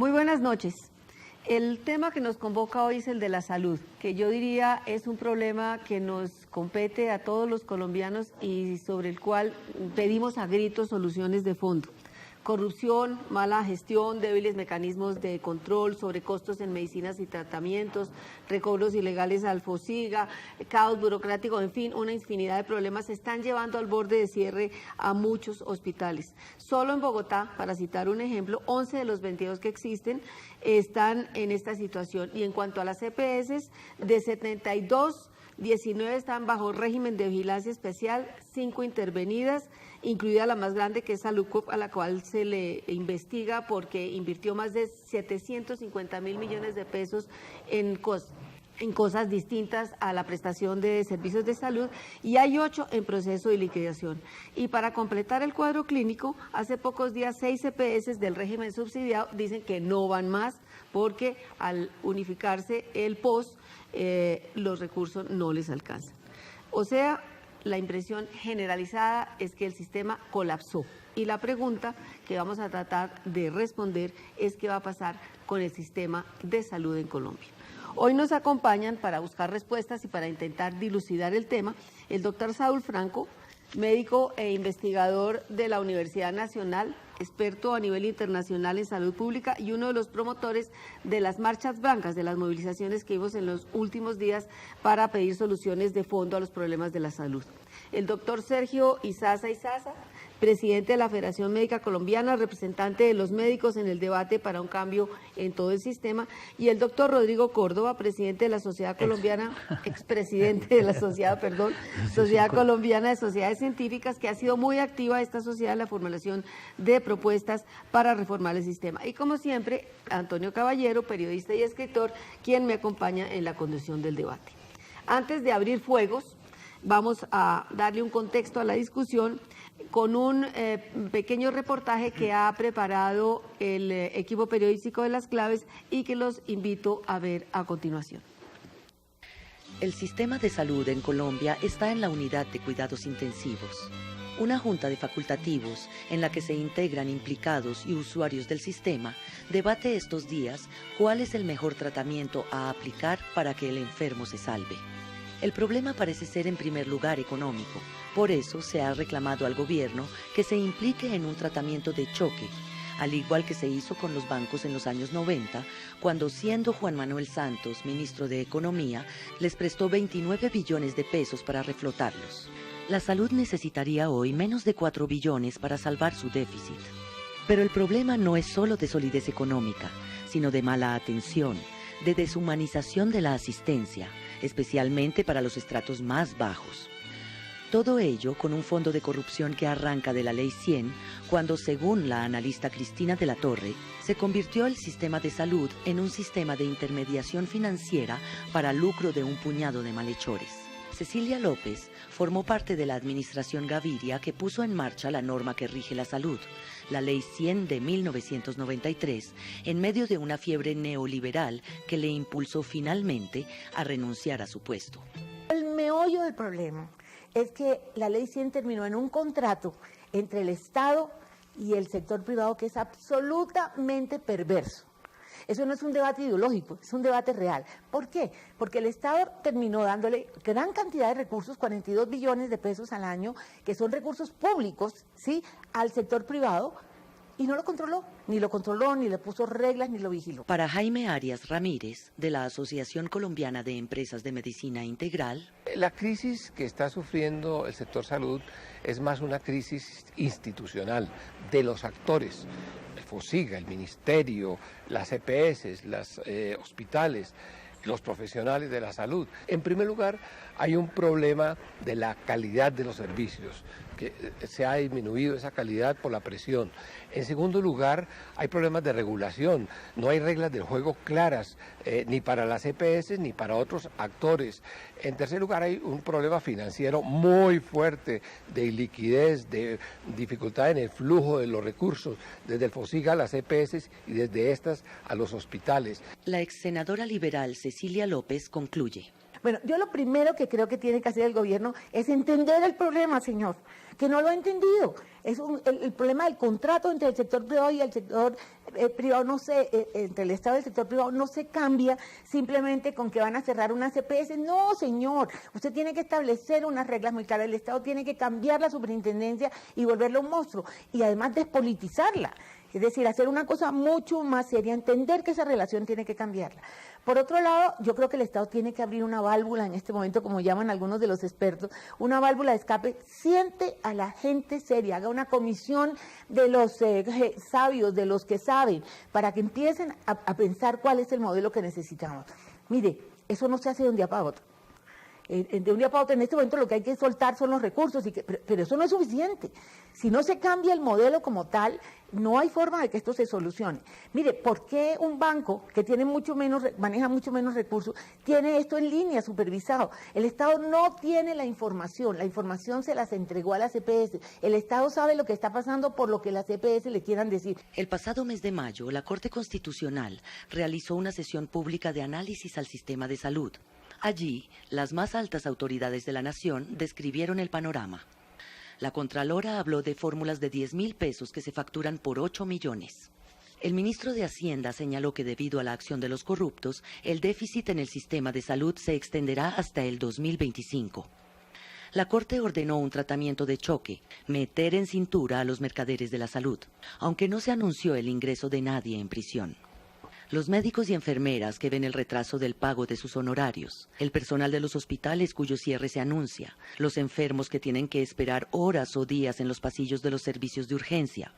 Muy buenas noches. El tema que nos convoca hoy es el de la salud, que yo diría es un problema que nos compete a todos los colombianos y sobre el cual pedimos a gritos soluciones de fondo. Corrupción, mala gestión, débiles mecanismos de control, sobrecostos en medicinas y tratamientos, recobros ilegales al FOSIGA, caos burocrático, en fin, una infinidad de problemas se están llevando al borde de cierre a muchos hospitales. Solo en Bogotá, para citar un ejemplo, 11 de los 22 que existen están en esta situación. Y en cuanto a las EPS, de 72, 19 están bajo régimen de vigilancia especial, 5 intervenidas, incluida la más grande que es Saludcop, a la cual se le investiga porque invirtió más de 750.000 millones de pesos en cosas distintas a la prestación de servicios de salud, y hay 8 en proceso de liquidación. Y para completar el cuadro clínico, hace pocos días 6 EPS del régimen subsidiado dicen que no van más porque al unificarse el POS, los recursos no les alcanzan. O sea, la impresión generalizada es que el sistema colapsó. Y la pregunta que vamos a tratar de responder es qué va a pasar con el sistema de salud en Colombia. Hoy nos acompañan para buscar respuestas y para intentar dilucidar el tema el doctor Saúl Franco, médico e investigador de la Universidad Nacional, experto a nivel internacional en salud pública y uno de los promotores de las marchas blancas, de las movilizaciones que vimos en los últimos días para pedir soluciones de fondo a los problemas de la salud. El doctor Sergio Izaza, presidente de la Federación Médica Colombiana, representante de los médicos en el debate para un cambio en todo el sistema, y el doctor Rodrigo Córdoba, presidente de la Sociedad Colombiana, expresidente de la Sociedad Colombiana de Sociedades Científicas, que ha sido muy activa esta sociedad en la formulación de propuestas para reformar el sistema. Y como siempre, Antonio Caballero, periodista y escritor, quien me acompaña en la conducción del debate. Antes de abrir fuegos, vamos a darle un contexto a la discusión con un pequeño reportaje que ha preparado el equipo periodístico de Las Claves y que los invito a ver a continuación. El sistema de salud en Colombia está en la unidad de cuidados intensivos. Una junta de facultativos en la que se integran implicados y usuarios del sistema debate estos días cuál es el mejor tratamiento a aplicar para que el enfermo se salve. El problema parece ser en primer lugar económico. Por eso se ha reclamado al gobierno que se implique en un tratamiento de choque, al igual que se hizo con los bancos en los años 90, cuando siendo Juan Manuel Santos ministro de Economía, les prestó 29 billones de pesos para reflotarlos. La salud necesitaría hoy menos de 4 billones para salvar su déficit. Pero el problema no es solo de solidez económica, sino de mala atención, de deshumanización de la asistencia, especialmente para los estratos más bajos. Todo ello con un fondo de corrupción que arranca de la Ley 100, cuando, según la analista Cristina de la Torre, se convirtió el sistema de salud en un sistema de intermediación financiera para lucro de un puñado de malhechores. Cecilia López formó parte de la administración Gaviria que puso en marcha la norma que rige la salud, la Ley 100 de 1993, en medio de una fiebre neoliberal que le impulsó finalmente a renunciar a su puesto. El meollo del problema es que la Ley 100 terminó en un contrato entre el Estado y el sector privado que es absolutamente perverso. Eso no es un debate ideológico, es un debate real. ¿Por qué? Porque el Estado terminó dándole gran cantidad de recursos, 42 billones de pesos al año, que son recursos públicos, ¿sí?, al sector privado, y no lo controló, ni le puso reglas, ni lo vigiló. Para Jaime Arias Ramírez, de la Asociación Colombiana de Empresas de Medicina Integral, la crisis que está sufriendo el sector salud es más una crisis institucional de los actores. El FOSIGA, el Ministerio, las EPS, los hospitales, los profesionales de la salud. En primer lugar, hay un problema de la calidad de los servicios, que se ha disminuido esa calidad por la presión. En segundo lugar, hay problemas de regulación, no hay reglas del juego claras, ni para las EPS ni para otros actores. En tercer lugar, hay un problema financiero muy fuerte de iliquidez, de dificultad en el flujo de los recursos, desde el FOSIGA a las EPS y desde estas a los hospitales. La ex senadora liberal Cecilia López concluye. Bueno, yo lo primero que creo que tiene que hacer el gobierno es entender el problema, señor, que no lo ha entendido. Es el problema del contrato entre el sector privado y el sector privado, entre el Estado y el sector privado, no se cambia simplemente con que van a cerrar unas EPS. No, señor, usted tiene que establecer unas reglas muy claras. El Estado tiene que cambiar la superintendencia y volverla un monstruo. Y además despolitizarla. Es decir, hacer una cosa mucho más seria, entender que esa relación tiene que cambiarla. Por otro lado, yo creo que el Estado tiene que abrir una válvula en este momento, como llaman algunos de los expertos, una válvula de escape, siente a la gente seria, haga una comisión de los sabios, de los que saben, para que empiecen a pensar cuál es el modelo que necesitamos. Mire, eso no se hace de un día para otro. De un día para otro, en este momento lo que hay que soltar son los recursos, pero eso no es suficiente. Si no se cambia el modelo como tal, no hay forma de que esto se solucione. Mire, ¿por qué un banco que tiene maneja mucho menos recursos, tiene esto en línea, supervisado? El Estado no tiene la información se las entregó a las EPS. El Estado sabe lo que está pasando por lo que las EPS le quieran decir. El pasado mes de mayo, la Corte Constitucional realizó una sesión pública de análisis al sistema de salud. Allí, las más altas autoridades de la nación describieron el panorama. La Contralora habló de fórmulas de 10.000 pesos que se facturan por 8 millones. El ministro de Hacienda señaló que debido a la acción de los corruptos, el déficit en el sistema de salud se extenderá hasta el 2025. La Corte ordenó un tratamiento de choque, meter en cintura a los mercaderes de la salud, aunque no se anunció el ingreso de nadie en prisión. Los médicos y enfermeras que ven el retraso del pago de sus honorarios, el personal de los hospitales cuyo cierre se anuncia, los enfermos que tienen que esperar horas o días en los pasillos de los servicios de urgencia,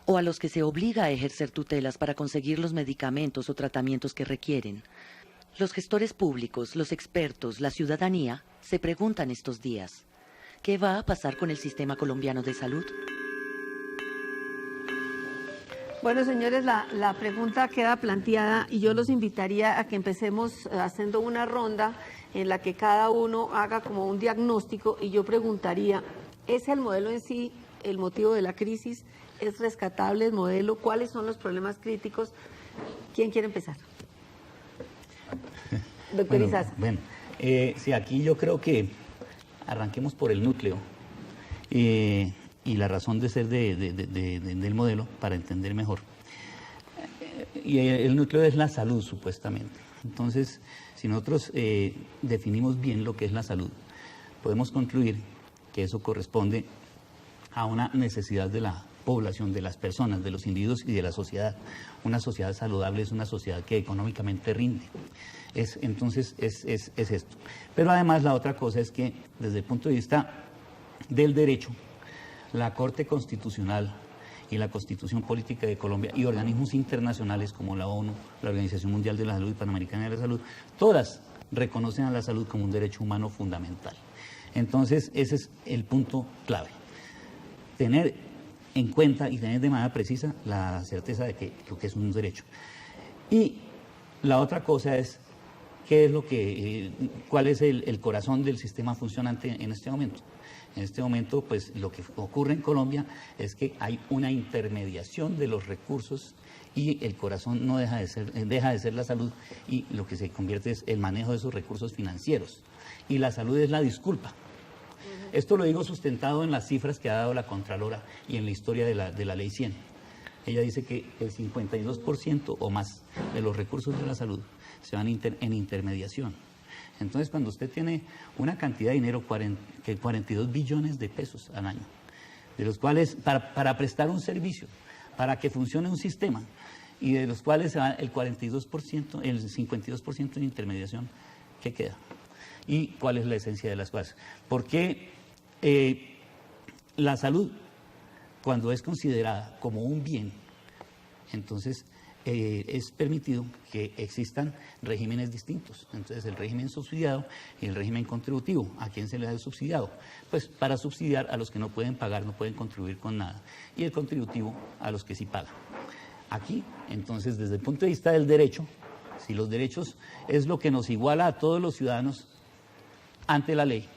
o a los que se obliga a ejercer tutelas para conseguir los medicamentos o tratamientos que requieren. Los gestores públicos, los expertos, la ciudadanía se preguntan estos días, ¿qué va a pasar con el sistema colombiano de salud? Bueno, señores, la pregunta queda planteada y yo los invitaría a que empecemos haciendo una ronda en la que cada uno haga como un diagnóstico y yo preguntaría, ¿es el modelo en sí el motivo de la crisis? ¿Es rescatable el modelo? ¿Cuáles son los problemas críticos? ¿Quién quiere empezar? Doctor Izaza. Bueno, sí, aquí yo creo que arranquemos por el núcleo. Y la razón de ser del modelo para entender mejor. Y el núcleo es la salud, supuestamente. Entonces, si nosotros definimos bien lo que es la salud, podemos concluir que eso corresponde a una necesidad de la población, de las personas, de los individuos y de la sociedad. Una sociedad saludable es una sociedad que económicamente rinde. Entonces, es esto. Pero además la otra cosa es que, desde el punto de vista del derecho, la Corte Constitucional y la Constitución Política de Colombia y organismos internacionales como la ONU, la Organización Mundial de la Salud y Panamericana de la Salud, todas reconocen a la salud como un derecho humano fundamental. Entonces, ese es el punto clave. Tener en cuenta y tener de manera precisa la certeza de que lo que es un derecho. Y la otra cosa es, ¿cuál es el corazón del sistema funcionante en este momento? En este momento, pues lo que ocurre en Colombia es que hay una intermediación de los recursos y el corazón no deja de ser la salud y lo que se convierte es el manejo de esos recursos financieros. Y la salud es la disculpa. Esto lo digo sustentado en las cifras que ha dado la Contralora y en la historia de la Ley 100. Ella dice que el 52% o más de los recursos de la salud se van en intermediación. Entonces, cuando usted tiene una cantidad de dinero, 42 billones de pesos al año, de los cuales, para prestar un servicio, para que funcione un sistema, y de los cuales se va el 42%, el 52% en intermediación, ¿qué queda? ¿Y cuál es la esencia de las cosas? Porque la salud, cuando es considerada como un bien, entonces es permitido que existan regímenes distintos. Entonces, el régimen subsidiado y el régimen contributivo. ¿A quién se le da el subsidiado? Pues para subsidiar a los que no pueden pagar, no pueden contribuir con nada. Y el contributivo a los que sí pagan. Aquí, entonces, desde el punto de vista del derecho, si los derechos es lo que nos iguala a todos los ciudadanos ante la ley,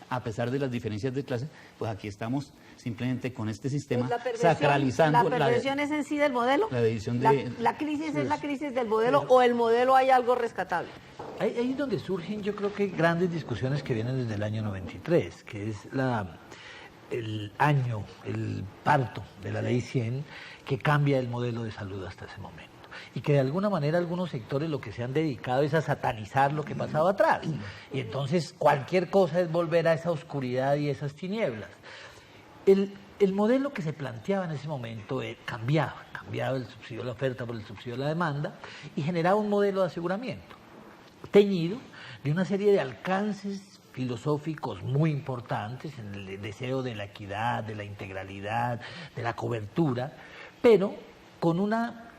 a pesar de las diferencias de clase, pues aquí estamos simplemente con este sistema sacralizando. ¿La perversión es en sí del modelo? La división de... ¿La crisis es la crisis del modelo o el modelo hay algo rescatable? ahí es donde surgen, yo creo que grandes discusiones que vienen desde el año 93, que es el parto de la Ley 100, que cambia el modelo de salud hasta ese momento. Y que de alguna manera algunos sectores lo que se han dedicado es a satanizar lo que pasaba atrás. Y entonces cualquier cosa es volver a esa oscuridad y esas tinieblas. El modelo que se planteaba en ese momento cambiaba el subsidio de la oferta por el subsidio de la demanda y generaba un modelo de aseguramiento teñido de una serie de alcances filosóficos muy importantes en el deseo de la equidad, de la integralidad, de la cobertura, pero con una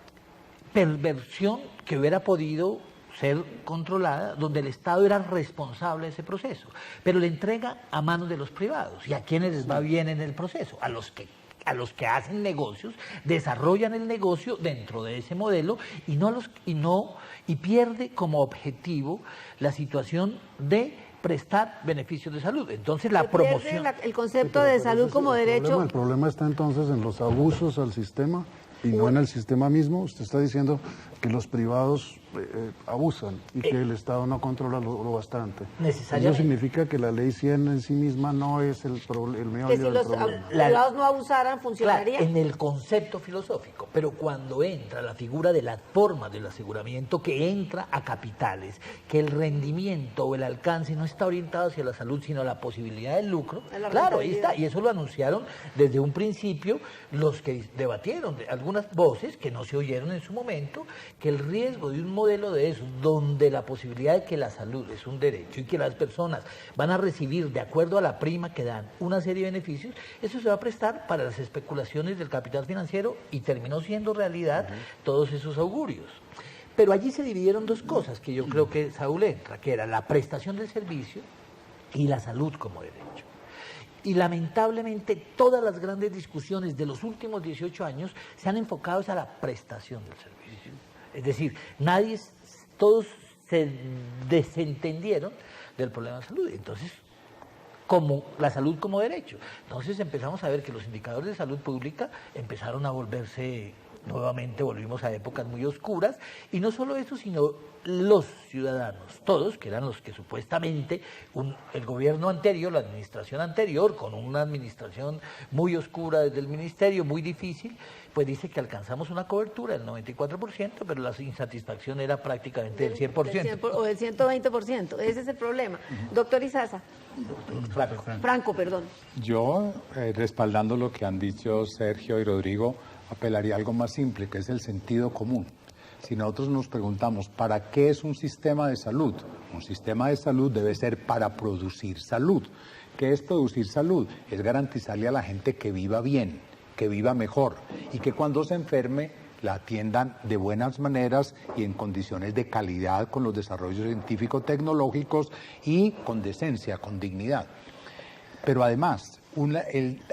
perversión que hubiera podido ser controlada, donde el Estado era responsable de ese proceso, pero le entrega a manos de los privados. ¿Y a quiénes les va bien en el proceso? A los que hacen negocios, desarrollan el negocio dentro de ese modelo y pierde como objetivo la situación de prestar beneficios de salud. Entonces la promoción... El concepto de salud como derecho... El problema está entonces en los abusos al sistema y no en el sistema mismo. Usted está diciendo que los privados abusan y que el Estado no controla lo bastante. Eso significa que la Ley 100 en sí misma no es el meollo que si del los problema. privados no abusaran, funcionaría. Claro, en el concepto filosófico, pero cuando entra la figura de las formas del aseguramiento, que entra a capitales, que el rendimiento o el alcance no está orientado hacia la salud, sino a la posibilidad del lucro, claro, ahí está, y eso lo anunciaron desde un principio los que debatieron, algunas voces que no se oyeron en su momento, que el riesgo de un modelo de eso, donde la posibilidad de que la salud es un derecho y que las personas van a recibir, de acuerdo a la prima que dan, una serie de beneficios, eso se va a prestar para las especulaciones del capital financiero y terminó siendo realidad todos esos augurios. Pero allí se dividieron dos cosas que yo creo que Saúl entra, que era la prestación del servicio y la salud como derecho. Y lamentablemente todas las grandes discusiones de los últimos 18 años se han enfocado a la prestación del servicio. Es decir, todos se desentendieron del problema de salud. Entonces, como la salud como derecho. Entonces empezamos a ver que los indicadores de salud pública empezaron a volverse, nuevamente volvimos a épocas muy oscuras, y no solo eso, sino los ciudadanos, todos, que eran los que supuestamente el gobierno anterior, la administración anterior, con una administración muy oscura desde el ministerio, muy difícil, pues dice que alcanzamos una cobertura del 94%, pero la insatisfacción era prácticamente del 100%. O del 120%, ese es el problema. Doctor Izaza. Franco, perdón. Yo, respaldando lo que han dicho Sergio y Rodrigo, apelaría a algo más simple, que es el sentido común. Si nosotros nos preguntamos, ¿para qué es un sistema de salud? Un sistema de salud debe ser para producir salud. ¿Qué es producir salud? Es garantizarle a la gente que viva bien, que viva mejor y que cuando se enferme la atiendan de buenas maneras y en condiciones de calidad con los desarrollos científico-tecnológicos y con decencia, con dignidad. Pero además,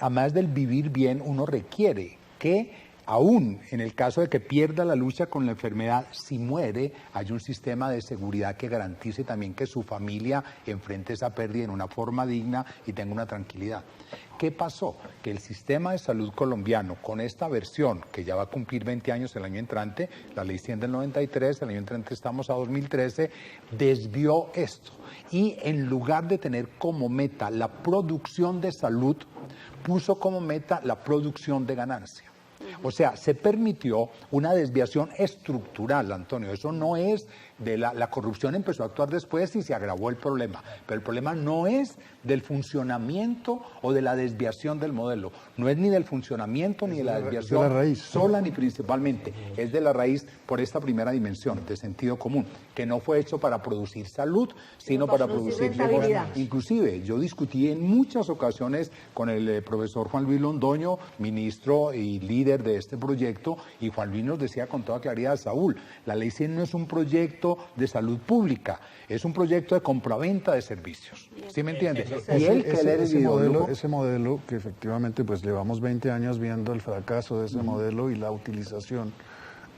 además del vivir bien, uno requiere que aún en el caso de que pierda la lucha con la enfermedad, si muere, hay un sistema de seguridad que garantice también que su familia enfrente esa pérdida en una forma digna y tenga una tranquilidad. ¿Qué pasó? Que el sistema de salud colombiano, con esta versión, que ya va a cumplir 20 años el año entrante, la Ley 100 del 93, el año entrante estamos a 2013, desvió esto. Y en lugar de tener como meta la producción de salud, puso como meta la producción de ganancia. O sea, se permitió una desviación estructural, Antonio. Eso no es de la corrupción, empezó a actuar después y se agravó el problema. Pero el problema no es del funcionamiento o de la desviación del modelo. No es ni del funcionamiento ni de la desviación de la raíz, sola ni principalmente. Es de la raíz por esta primera dimensión de sentido común, que no fue hecho para producir salud, sino para producir rentabilidad. Inclusive, yo discutí en muchas ocasiones con el profesor Juan Luis Londoño, ministro y líder de este proyecto, y Juan Luis nos decía con toda claridad, Saúl, la Ley 100 no es un proyecto de salud pública, es un proyecto de compraventa de servicios. ¿Sí me entiende? Y ese modelo que efectivamente pues llevamos 20 años viendo el fracaso de ese modelo y la utilización.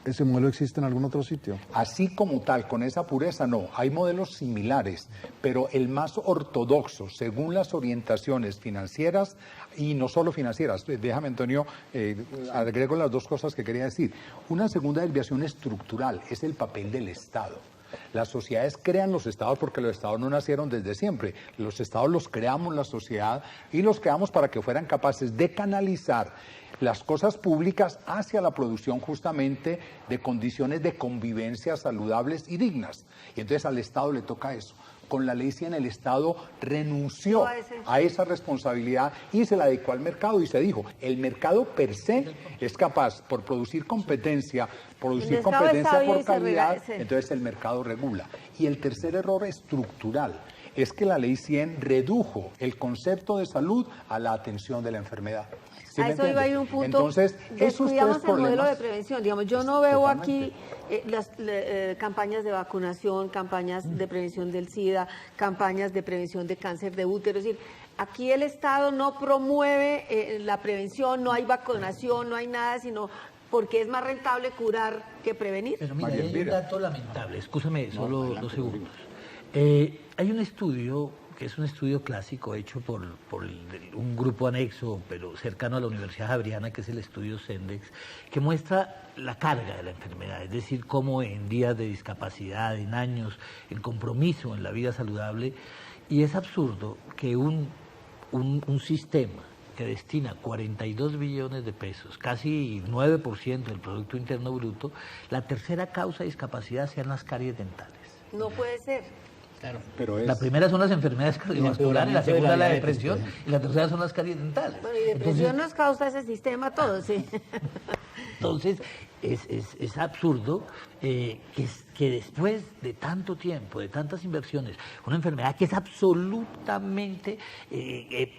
¿Ese modelo existe en algún otro sitio? Así como tal, con esa pureza, no. Hay modelos similares, pero el más ortodoxo, según las orientaciones financieras, y no solo financieras. Déjame, Antonio, agrego las dos cosas que quería decir. Una segunda desviación estructural es el papel del Estado. Las sociedades crean los estados porque los estados no nacieron desde siempre. Los estados los creamos la sociedad y los creamos para que fueran capaces de canalizar las cosas públicas hacia la producción justamente de condiciones de convivencia saludables y dignas. Y entonces al Estado le toca eso. Con la ley 100 el Estado renunció a esa responsabilidad y se la dedicó al mercado y se dijo, el mercado per se es capaz por producir competencia por calidad, entonces el mercado regula. Y el tercer error estructural es que la ley 100 redujo el concepto de salud a la atención de la enfermedad. ¿Sí a eso iba a ir un punto? Entonces, descuidamos el modelo de prevención. Digamos, yo no veo aquí las campañas de vacunación, campañas de prevención del SIDA, campañas de prevención de cáncer de útero. Es decir, aquí el Estado no promueve la prevención, no hay vacunación, no hay nada, sino porque es más rentable curar que prevenir. Pero mira, hay un dato lamentable, escúchame solo 2 segundos. Hay un estudio que es un estudio clásico hecho por un grupo anexo, pero cercano a la Universidad Javeriana, que es el estudio Sendex, que muestra la carga de la enfermedad, es decir, cómo en días de discapacidad, en años, el compromiso en la vida saludable, y es absurdo que un sistema que destina 42 billones de pesos, casi 9% del Producto Interno Bruto, la tercera causa de discapacidad sean las caries dentales. No puede ser. Claro, pero la primera son las enfermedades cardiovasculares, la segunda la depresión y la tercera son las caries dentales. Bueno, y depresión nos causa ese sistema todo, sí. Entonces, es absurdo que después de tanto tiempo, de tantas inversiones, una enfermedad que es absolutamente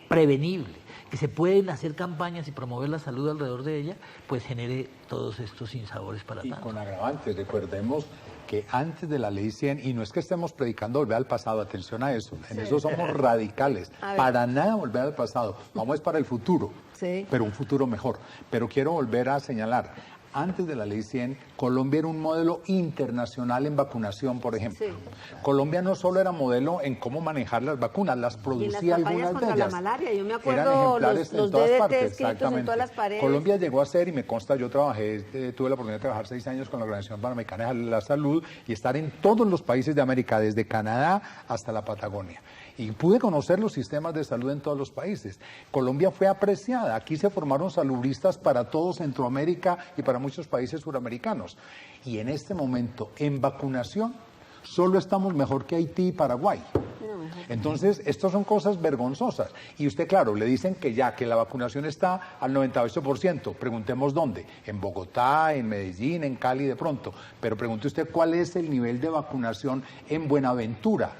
prevenible, que se pueden hacer campañas y promover la salud alrededor de ella, pues genere todos estos sinsabores para tanto. Y con agravantes, recordemos que antes de la ley 100, y no es que estemos predicando volver al pasado, atención a eso, en eso somos radicales, para nada volver al pasado, vamos para el futuro, pero un futuro mejor. Pero quiero volver a señalar, antes de la ley 100, Colombia era un modelo internacional en vacunación, por ejemplo. Sí. Colombia no solo era modelo en cómo manejar las vacunas, las producía algunas de ellas. La malaria, yo me acuerdo los DDT escritos en todas las paredes. Colombia llegó a ser, y me consta, yo tuve la oportunidad de trabajar 6 años con la Organización Panamericana de la Salud y estar en todos los países de América, desde Canadá hasta la Patagonia. Y pude conocer los sistemas de salud en todos los países. Colombia fue apreciada. Aquí se formaron salubristas para todo Centroamérica y para muchos países suramericanos. Y en este momento, en vacunación, solo estamos mejor que Haití y Paraguay. Entonces, estas son cosas vergonzosas. Y usted, claro, le dicen que ya que la vacunación está al 98%. Preguntemos dónde. En Bogotá, en Medellín, en Cali de pronto. Pero pregunte usted cuál es el nivel de vacunación en Buenaventura.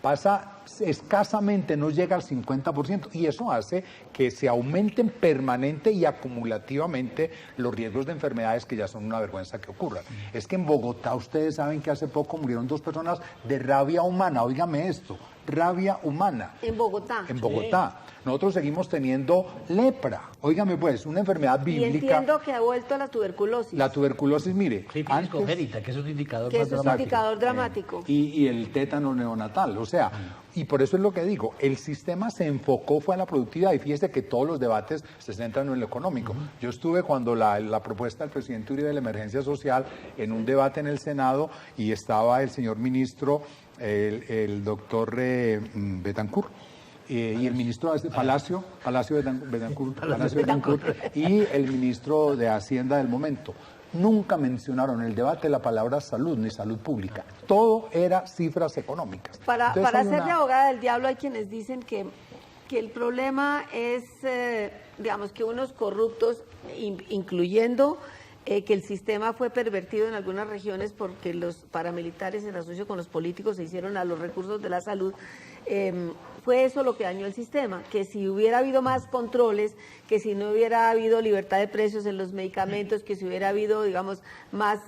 Pasa escasamente, no llega al 50%, y eso hace que se aumenten permanente y acumulativamente los riesgos de enfermedades que ya son una vergüenza que ocurran. Es que en Bogotá ustedes saben que hace poco murieron 2 personas de rabia humana, óigame esto, rabia humana. En Bogotá. En Bogotá. Sí. Nosotros seguimos teniendo lepra, óigame pues, una enfermedad bíblica. Y entiendo que ha vuelto la tuberculosis. La tuberculosis, mire. Sífilis congénita, que es un indicador que es un indicador dramático. Y el tétano neonatal, o sea, y por eso es lo que digo, el sistema se enfocó, fue a la productividad, y fíjese que todos los debates se centran en lo económico. Yo estuve cuando la propuesta del presidente Uribe de la emergencia social en un debate en el Senado, y estaba el señor ministro, el doctor Betancourt, y el ministro de Palacio Betancourt, y el ministro de Hacienda del momento. Nunca mencionaron en el debate la palabra salud ni salud pública. Todo era cifras económicas. Para ser de abogada del diablo hay quienes dicen que el problema es, digamos, que unos corruptos, incluyendo que el sistema fue pervertido en algunas regiones porque los paramilitares en asocio con los políticos se hicieron a los recursos de la salud, fue eso lo que dañó el sistema, que si hubiera habido más controles, que si no hubiera habido libertad de precios en los medicamentos, que si hubiera habido, digamos, más,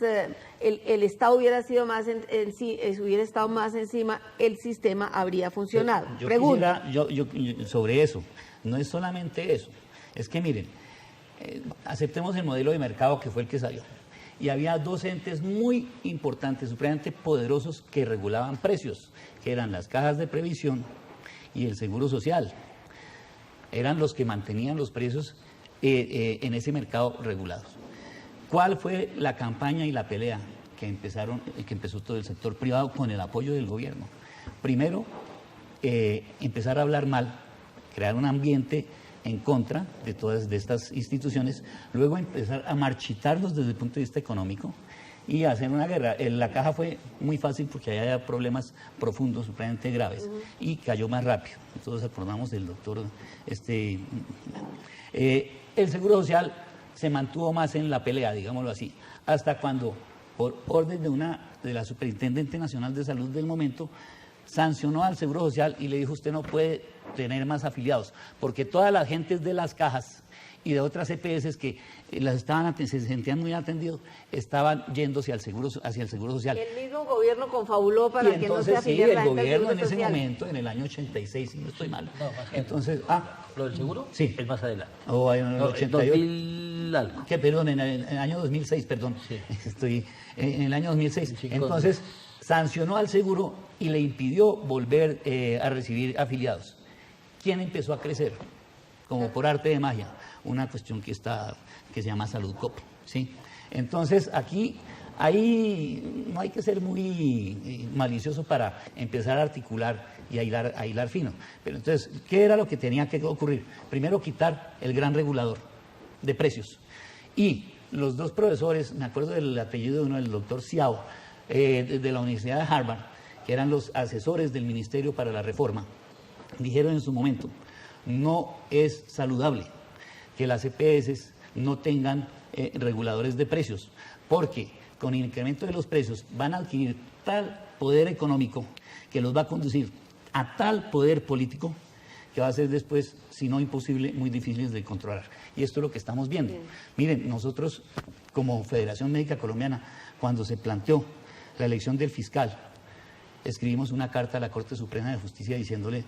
el Estado hubiera sido más hubiera estado más encima, el sistema habría funcionado. Yo sobre eso, no es solamente eso, es que miren, aceptemos el modelo de mercado que fue el que salió. Y había 2 entes muy importantes, supremamente poderosos, que regulaban precios, que eran las cajas de previsión y el Seguro Social. Eran los que mantenían los precios en ese mercado regulados. ¿Cuál fue la campaña y la pelea? que empezó todo el sector privado con el apoyo del gobierno. Primero, empezar a hablar mal, crear un ambiente en contra de todas estas instituciones, luego empezar a marchitarlos desde el punto de vista económico y hacer una guerra. La caja fue muy fácil porque había problemas profundos, supremamente graves, y cayó más rápido. Todos acordamos del doctor. El Seguro Social se mantuvo más en la pelea, digámoslo así, hasta cuando, por orden de la Superintendente Nacional de Salud del momento, sancionó al Seguro Social y le dijo: usted no puede tener más afiliados, porque todas las gentes de las cajas y de otras EPS que se sentían muy atendidos, estaban yéndose hacia el Seguro Social. El mismo gobierno confabuló para que no se afiliara el gobierno en ese momento, en el año 86, si no estoy mal. No, entonces, ¿lo del seguro? Sí. Es más adelante. O en el 88. 2000 algo. Perdón, en el año 2006, perdón. Sí. Estoy en el año 2006. Entonces, sancionó al seguro y le impidió volver a recibir afiliados. ¿Quién empezó a crecer? Como por arte de magia, una cuestión que se llama Saludcop, ¿sí? Entonces, ahí no hay que ser muy malicioso para empezar a articular y a hilar fino. Pero entonces, ¿qué era lo que tenía que ocurrir? Primero, quitar el gran regulador de precios. Y los dos profesores, me acuerdo del apellido de uno, el doctor Xiao, de la Universidad de Harvard, que eran los asesores del Ministerio para la Reforma, dijeron en su momento: no es saludable que las EPS no tengan reguladores de precios, porque con el incremento de los precios van a adquirir tal poder económico que los va a conducir a tal poder político que va a ser después, si no imposible, muy difíciles de controlar. Y esto es lo que estamos viendo. Miren, nosotros como Federación Médica Colombiana, cuando se planteó la elección del fiscal, escribimos una carta a la Corte Suprema de Justicia diciéndole: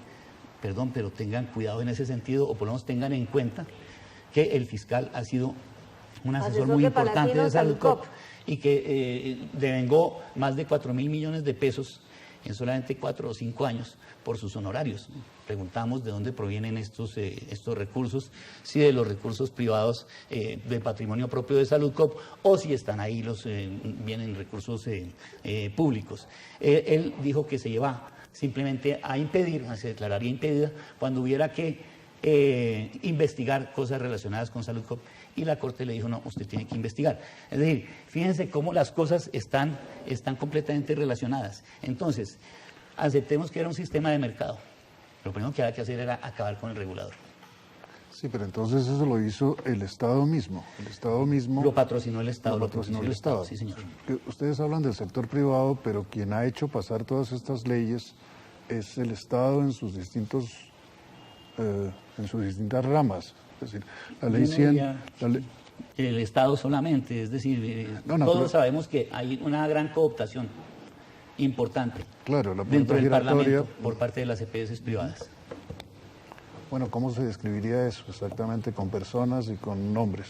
perdón, pero tengan cuidado en ese sentido, o por lo menos tengan en cuenta que el fiscal ha sido un asesor muy importante de Saludcop y que devengó más de 4.000 millones de pesos en solamente 4 o 5 años por sus honorarios. Preguntamos de dónde provienen estos recursos, si de los recursos privados del patrimonio propio de Saludcop o si están ahí vienen recursos públicos. Él dijo que se lleva simplemente a impedir, se declararía impedida cuando hubiera que investigar cosas relacionadas con Saludcop, y la Corte le dijo: no, usted tiene que investigar. Es decir, fíjense cómo las cosas están completamente relacionadas. Entonces, aceptemos que era un sistema de mercado. Lo primero que había que hacer era acabar con el regulador. Sí, pero entonces eso lo hizo el Estado mismo. El Estado mismo... Lo patrocinó el Estado. Lo patrocinó el Estado. Sí, señor. Ustedes hablan del sector privado, pero quien ha hecho pasar todas estas leyes es el Estado en sus distintas ramas. Es decir, la ley 100... El Estado solamente, es decir, todos sabemos que hay una gran cooptación importante, claro, dentro del Parlamento por parte de las EPS privadas. Bueno, ¿cómo se describiría eso exactamente con personas y con nombres?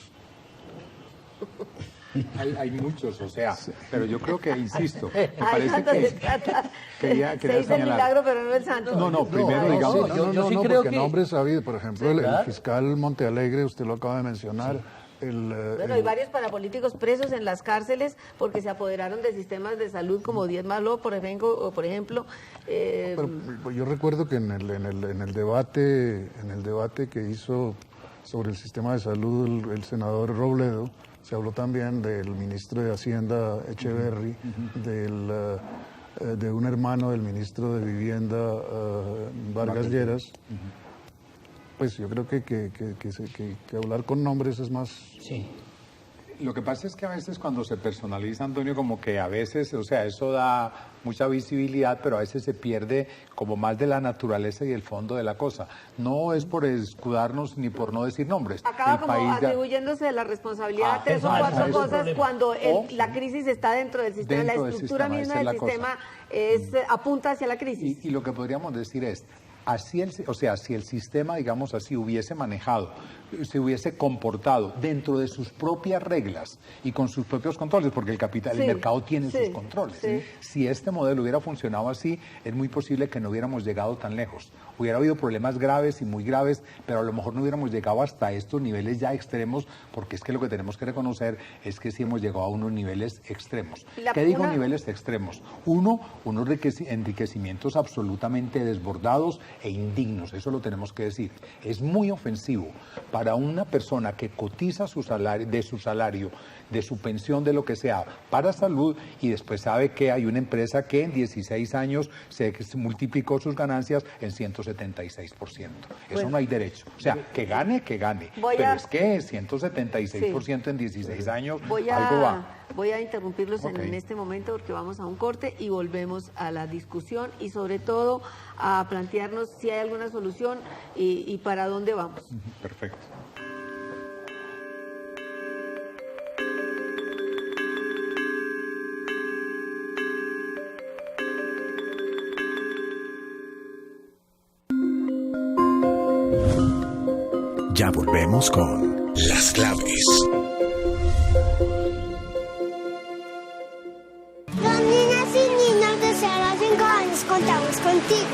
Hay muchos, o sea, pero yo creo que, insisto, me parece que quería se dice el milagro, pero no el santo. No, primero digamos, yo sí creo porque nombres ha habido, por ejemplo, el fiscal Montealegre, usted lo acaba de mencionar. Sí. Hay varios parapolíticos presos en las cárceles porque se apoderaron de sistemas de salud como Díaz Malo, por ejemplo. Yo recuerdo que en el debate que hizo sobre el sistema de salud el senador Robledo, se habló también del ministro de Hacienda Echeverry, de un hermano del ministro de Vivienda Vargas Lleras. Pues yo creo que hablar con nombres es más... Sí. Lo que pasa es que a veces cuando se personaliza, Antonio, como que a veces, o sea, eso da mucha visibilidad, pero a veces se pierde como más de la naturaleza y el fondo de la cosa. No es por escudarnos ni por no decir nombres. Acaba como atribuyéndose la responsabilidad a 3 o 4 cosas cuando la crisis está dentro del sistema, la estructura misma del sistema apunta hacia la crisis. Y lo que podríamos decir es... si el sistema, digamos así, hubiese manejado, se hubiese comportado dentro de sus propias reglas y con sus propios controles, porque el mercado tiene sus controles. Si este modelo hubiera funcionado así, es muy posible que no hubiéramos llegado tan lejos. hubiera habido problemas graves y muy graves, pero a lo mejor no hubiéramos llegado hasta estos niveles ya extremos, porque es que lo que tenemos que reconocer es que sí hemos llegado a unos niveles extremos. ¿Qué digo niveles extremos? Unos enriquecimientos absolutamente desbordados e indignos, eso lo tenemos que decir. Es muy ofensivo para una persona que cotiza su salario, de su pensión, de lo que sea, para salud, y después sabe que hay una empresa que en 16 años se multiplicó sus ganancias en 176%. Eso no hay derecho. O sea, que gane. Pero es que 176% en 16 años, algo va. Voy a interrumpirlos en este momento porque vamos a un corte y volvemos a la discusión y sobre todo a plantearnos si hay alguna solución y para dónde vamos. Perfecto. Ya volvemos con Las Claves. Los niños y niños de 0 a 5 años contamos contigo.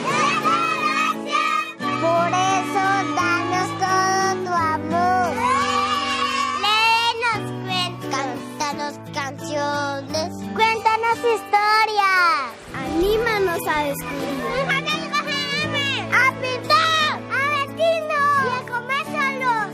Por eso danos todo tu amor. Léenos cuentos, cántanos canciones, cuéntanos historias. Anímanos a descubrir. ¡A pintar! ¡A vestirnos! ¡Y a comer solos!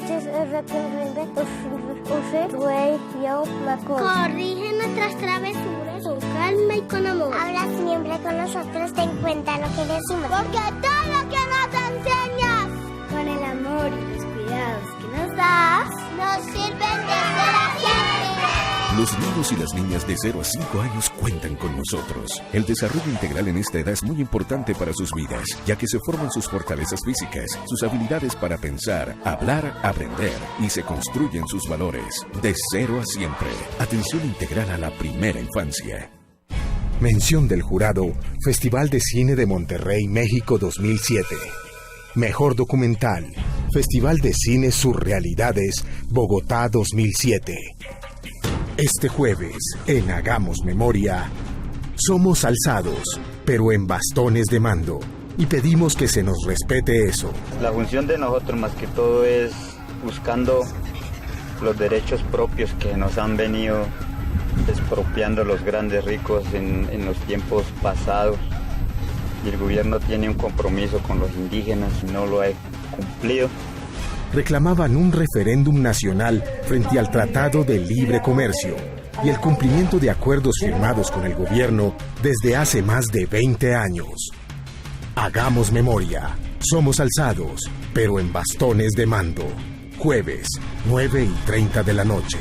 Corrige nuestras travesuras con calma y con amor. Habla siempre con nosotros, ten en cuenta lo que decimos. Porque todo lo que nos enseñas, con el amor y los cuidados que nos das, nos sirven de ser siempre. Los niños y las niñas de 0 a 5 años cuentan con nosotros. El desarrollo integral en esta edad es muy importante para sus vidas, ya que se forman sus fortalezas físicas, sus habilidades para pensar, hablar, aprender y se construyen sus valores. De 0 a siempre. Atención integral a la primera infancia. Mención del jurado, Festival de Cine de Monterrey, México 2007. Mejor documental, Festival de Cine Surrealidades, Bogotá 2007. Este jueves, en Hagamos Memoria, somos alzados, pero en bastones de mando, y pedimos que se nos respete eso. La función de nosotros más que todo es buscando los derechos propios que nos han venido expropiando los grandes ricos en los tiempos pasados. Y el gobierno tiene un compromiso con los indígenas y no lo ha cumplido. Reclamaban un referéndum nacional frente al Tratado de Libre Comercio y el cumplimiento de acuerdos firmados con el gobierno desde hace más de 20 años. Hagamos memoria. Somos alzados, pero en bastones de mando. Jueves, 9:30 de la noche.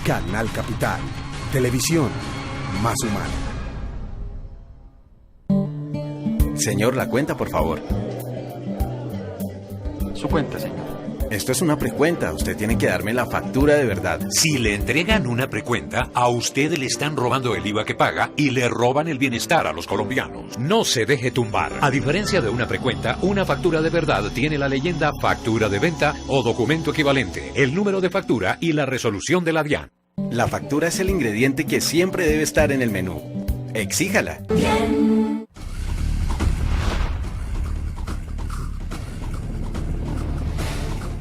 Canal Capital. Televisión más humana. Señor, la cuenta, por favor. Su cuenta, señor. Esto es una precuenta, usted tiene que darme la factura de verdad. Si le entregan una precuenta, a usted le están robando el IVA que paga y le roban el bienestar a los colombianos. No se deje tumbar. A diferencia de una precuenta, una factura de verdad tiene la leyenda factura de venta o documento equivalente, el número de factura y la resolución de la DIAN. La factura es el ingrediente que siempre debe estar en el menú. Exíjala.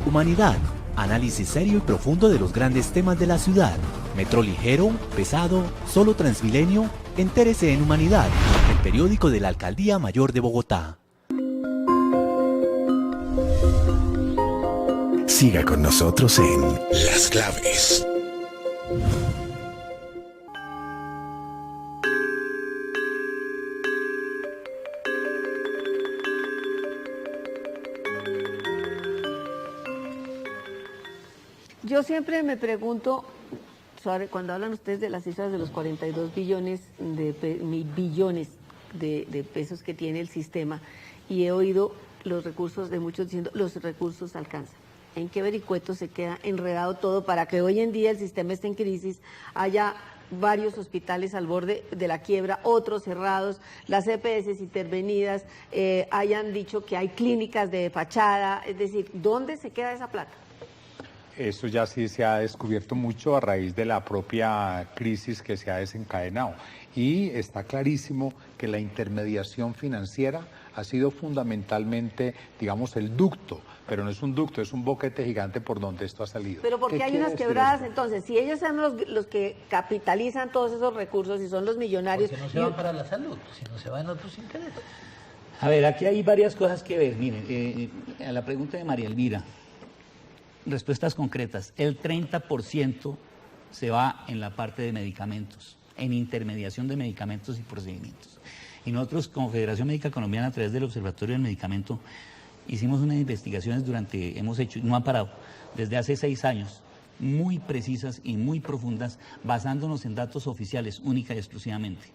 Humanidad, análisis serio y profundo de los grandes temas de la ciudad. Metro ligero, pesado, solo Transmilenio. Entérese en Humanidad, el periódico de la Alcaldía Mayor de Bogotá. Siga con nosotros en Las Claves. Yo siempre me pregunto, cuando hablan ustedes de las cifras de los 42 billones de pesos que tiene el sistema, y he oído los recursos de muchos diciendo, los recursos alcanzan. ¿En qué vericueto se queda enredado todo para que hoy en día el sistema esté en crisis, haya varios hospitales al borde de la quiebra, otros cerrados, las EPS intervenidas, hayan dicho que hay clínicas de fachada? Es decir, ¿dónde se queda esa plata? Eso ya sí se ha descubierto mucho a raíz de la propia crisis que se ha desencadenado. Y está clarísimo que la intermediación financiera ha sido fundamentalmente, digamos, el ducto, pero no es un ducto, es un boquete gigante por donde esto ha salido. Pero porque hay unas quebradas, entonces, si ellos son los que capitalizan todos esos recursos y son los millonarios... Porque no se van para la salud, sino se van en otros intereses. A ver, aquí hay varias cosas que ver. Miren, a la pregunta de María Elvira, respuestas concretas. El 30% se va en la parte de medicamentos, en intermediación de medicamentos y procedimientos. Y nosotros, como Federación Médica Colombiana, a través del Observatorio del Medicamento, hicimos unas investigaciones hemos hecho, no han parado, desde hace 6 años, muy precisas y muy profundas, basándonos en datos oficiales, única y exclusivamente.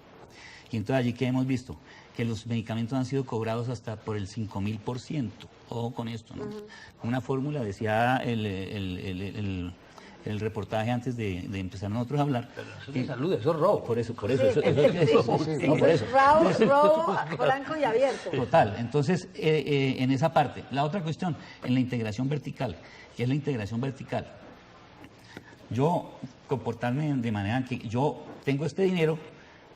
Y entonces allí, ¿qué hemos visto? Que los medicamentos han sido cobrados hasta por el 5.000%. Ojo con esto, ¿no? Una fórmula, decía el reportaje antes de empezar nosotros a hablar. Pero eso es de salud, eso es robo. Por eso. Robo blanco y abierto. Total, entonces, en esa parte. La otra cuestión, en la integración vertical. ¿Qué es la integración vertical? Yo comportarme de manera que yo tengo este dinero,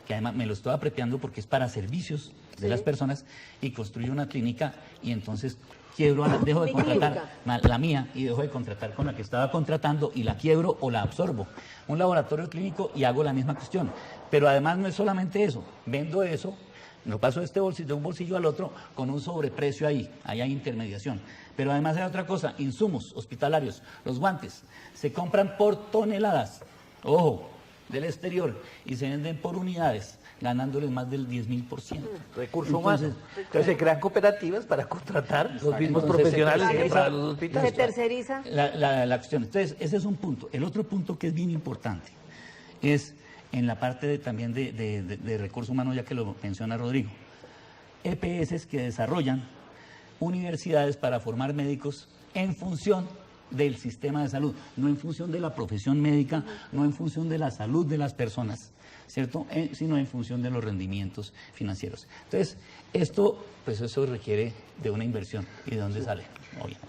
que además me lo estoy apropiando porque es para servicios de las personas, y construyo una clínica y entonces quiebro, dejo de contratar la mía y dejo de contratar con la que estaba contratando y la quiebro o la absorbo. Un laboratorio clínico y hago la misma cuestión. Pero además no es solamente eso, vendo eso, lo paso de un bolsillo al otro con un sobreprecio ahí hay intermediación. Pero además hay otra cosa, insumos hospitalarios, los guantes, se compran por toneladas, ojo, del exterior, y se venden por unidades, ganándoles más del 10.000%. Recurso humano. Entonces se crean cooperativas para contratar los mismos profesionales para los hospitales. Se terceriza. La cuestión. Entonces, ese es un punto. El otro punto que es bien importante es en la parte también de recursos humanos, ya que lo menciona Rodrigo. EPS que desarrollan universidades para formar médicos en función del sistema de salud, no en función de la profesión médica, no en función de la salud de las personas, ¿cierto? Sino en función de los rendimientos financieros. Entonces, esto, pues eso requiere de una inversión. ¿Y de dónde sale?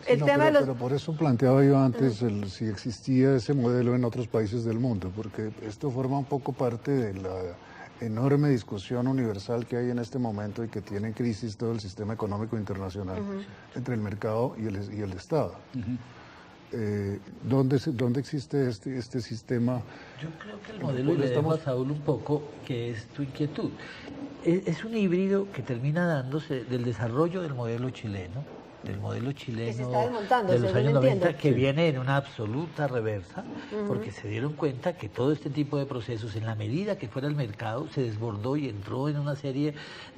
Pero por eso planteaba yo antes si existía ese modelo en otros países del mundo, porque esto forma un poco parte de la enorme discusión universal que hay en este momento y que tiene en crisis todo el sistema económico internacional entre el mercado y el Estado. ¿Dónde existe este sistema? Yo creo que el modelo, y le dejo a Saúl un poco, que es tu inquietud, es un híbrido que termina dándose del desarrollo del modelo chileno, que se está desmontando, de los años 90, que viene en una absoluta reversa, porque se dieron cuenta que todo este tipo de procesos, en la medida que fuera el mercado, se desbordó y entró en una serie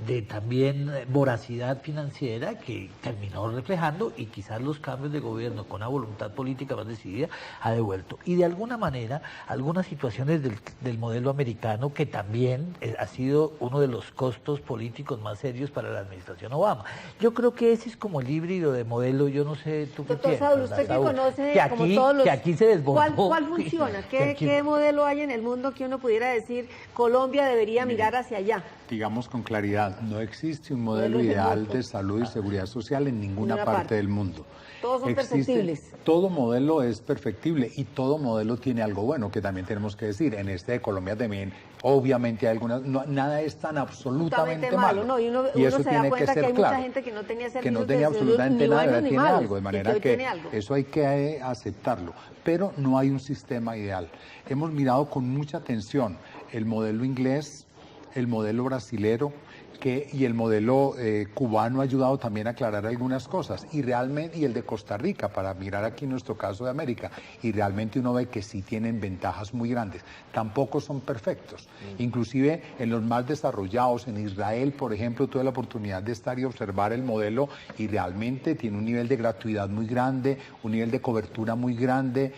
de también voracidad financiera que terminó reflejando, y quizás los cambios de gobierno con una voluntad política más decidida ha devuelto. Y de alguna manera, algunas situaciones del modelo americano, que también ha sido uno de los costos políticos más serios para la administración Obama. Yo creo que ese es como el híbrido de modelo, yo no sé tú qué piensas. Saúl, usted que conoce como todos los... Que aquí se desbordó. ¿Cuál funciona? ¿Qué modelo hay en el mundo que uno pudiera decir Colombia debería mirar hacia allá? Digamos con claridad, no existe un modelo ideal de salud y seguridad social en ninguna parte del mundo. Todos son perfectibles. Todo modelo es perfectible y todo modelo tiene algo bueno, que también tenemos que decir. En este de Colombia también, obviamente hay algunas, nada es tan absolutamente malo. No, y uno eso se tiene da cuenta que ser hay claro, mucha gente que no tenía servicios, que no tenía absolutamente nada, ahora tiene algo, de manera que eso hay que aceptarlo. Pero no hay un sistema ideal. Hemos mirado con mucha atención el modelo inglés, el modelo brasilero, y el modelo cubano ha ayudado también a aclarar algunas cosas, y el de Costa Rica, para mirar aquí nuestro caso de América, y realmente uno ve que sí tienen ventajas muy grandes. Tampoco son perfectos. Inclusive en los más desarrollados, en Israel, por ejemplo, tuve la oportunidad de estar y observar el modelo, y realmente tiene un nivel de gratuidad muy grande, un nivel de cobertura muy grande,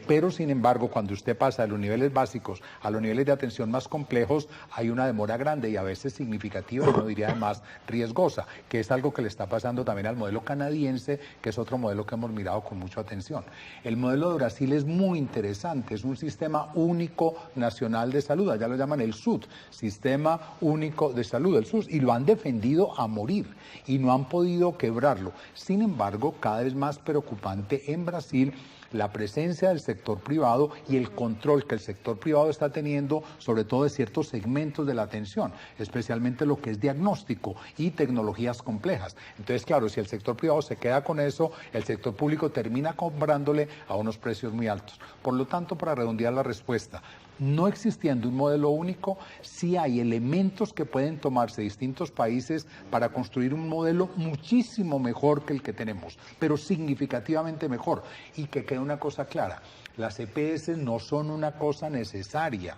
pero sin embargo, cuando usted pasa de los niveles básicos a los niveles de atención más complejos, hay una demora grande y a veces significativa, no diría además riesgosa, que es algo que le está pasando también al modelo canadiense, que es otro modelo que hemos mirado con mucha atención. El modelo de Brasil es muy interesante, es un sistema único nacional de salud, allá lo llaman el SUD, Sistema Único de Salud, el SUS, y lo han defendido a morir y no han podido quebrarlo. Sin embargo, cada vez más preocupante en Brasil la presencia del sector privado y el control que el sector privado está teniendo, sobre todo de ciertos segmentos de la atención, especialmente lo que es diagnóstico y tecnologías complejas. Entonces, claro, si el sector privado se queda con eso, el sector público termina comprándole a unos precios muy altos. Por lo tanto, para redondear la respuesta, no existiendo un modelo único, sí hay elementos que pueden tomarse de distintos países para construir un modelo muchísimo mejor que el que tenemos, pero significativamente mejor. Y que quede una cosa clara, las EPS no son una cosa necesaria.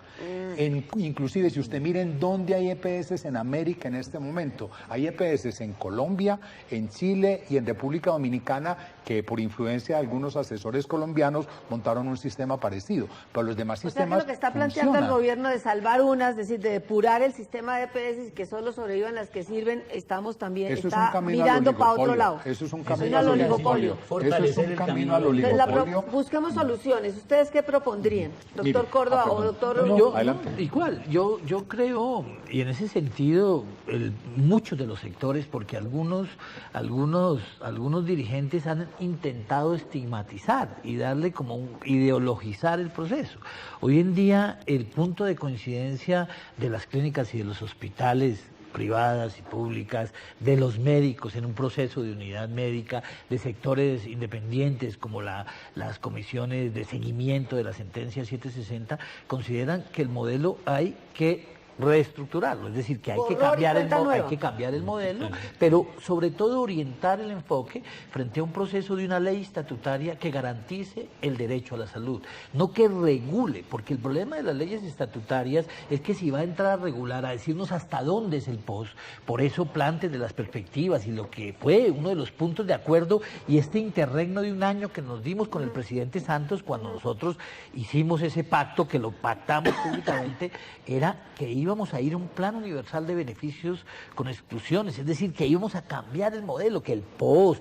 Inclusive, si usted mira en dónde hay EPS en América en este momento, hay EPS en Colombia, en Chile y en República Dominicana, que por influencia de algunos asesores colombianos montaron un sistema parecido, pero los demás sistemas lo que está planteando el gobierno de salvar unas, es decir, de depurar el sistema de EPS y que solo sobrevivan las que sirven, estamos también mirando para otro lado. Eso es un camino al oligopolio. Eso es un camino al oligopolio. Busquemos soluciones. ¿Ustedes qué propondrían, doctor Córdoba o doctor? Igual, yo creo, y en ese sentido, muchos de los sectores, porque algunos dirigentes han intentado estigmatizar y darle como ideologizar el proceso. Hoy en día, el punto de coincidencia de las clínicas y de los hospitales privadas y públicas, de los médicos en un proceso de unidad médica, de sectores independientes como las comisiones de seguimiento de la sentencia 760, consideran que el modelo hay que reestructurarlo, es decir, que hay que cambiar el modelo, pero sobre todo orientar el enfoque frente a un proceso de una ley estatutaria que garantice el derecho a la salud, no que regule, porque el problema de las leyes estatutarias es que si va a entrar a regular, a decirnos hasta dónde es el POS, por eso plantes de las perspectivas y lo que fue uno de los puntos de acuerdo y este interregno de un año que nos dimos con el presidente Santos cuando nosotros hicimos ese pacto, que lo pactamos públicamente, era que íbamos a ir a un plan universal de beneficios con exclusiones, es decir, que íbamos a cambiar el modelo, que el POS,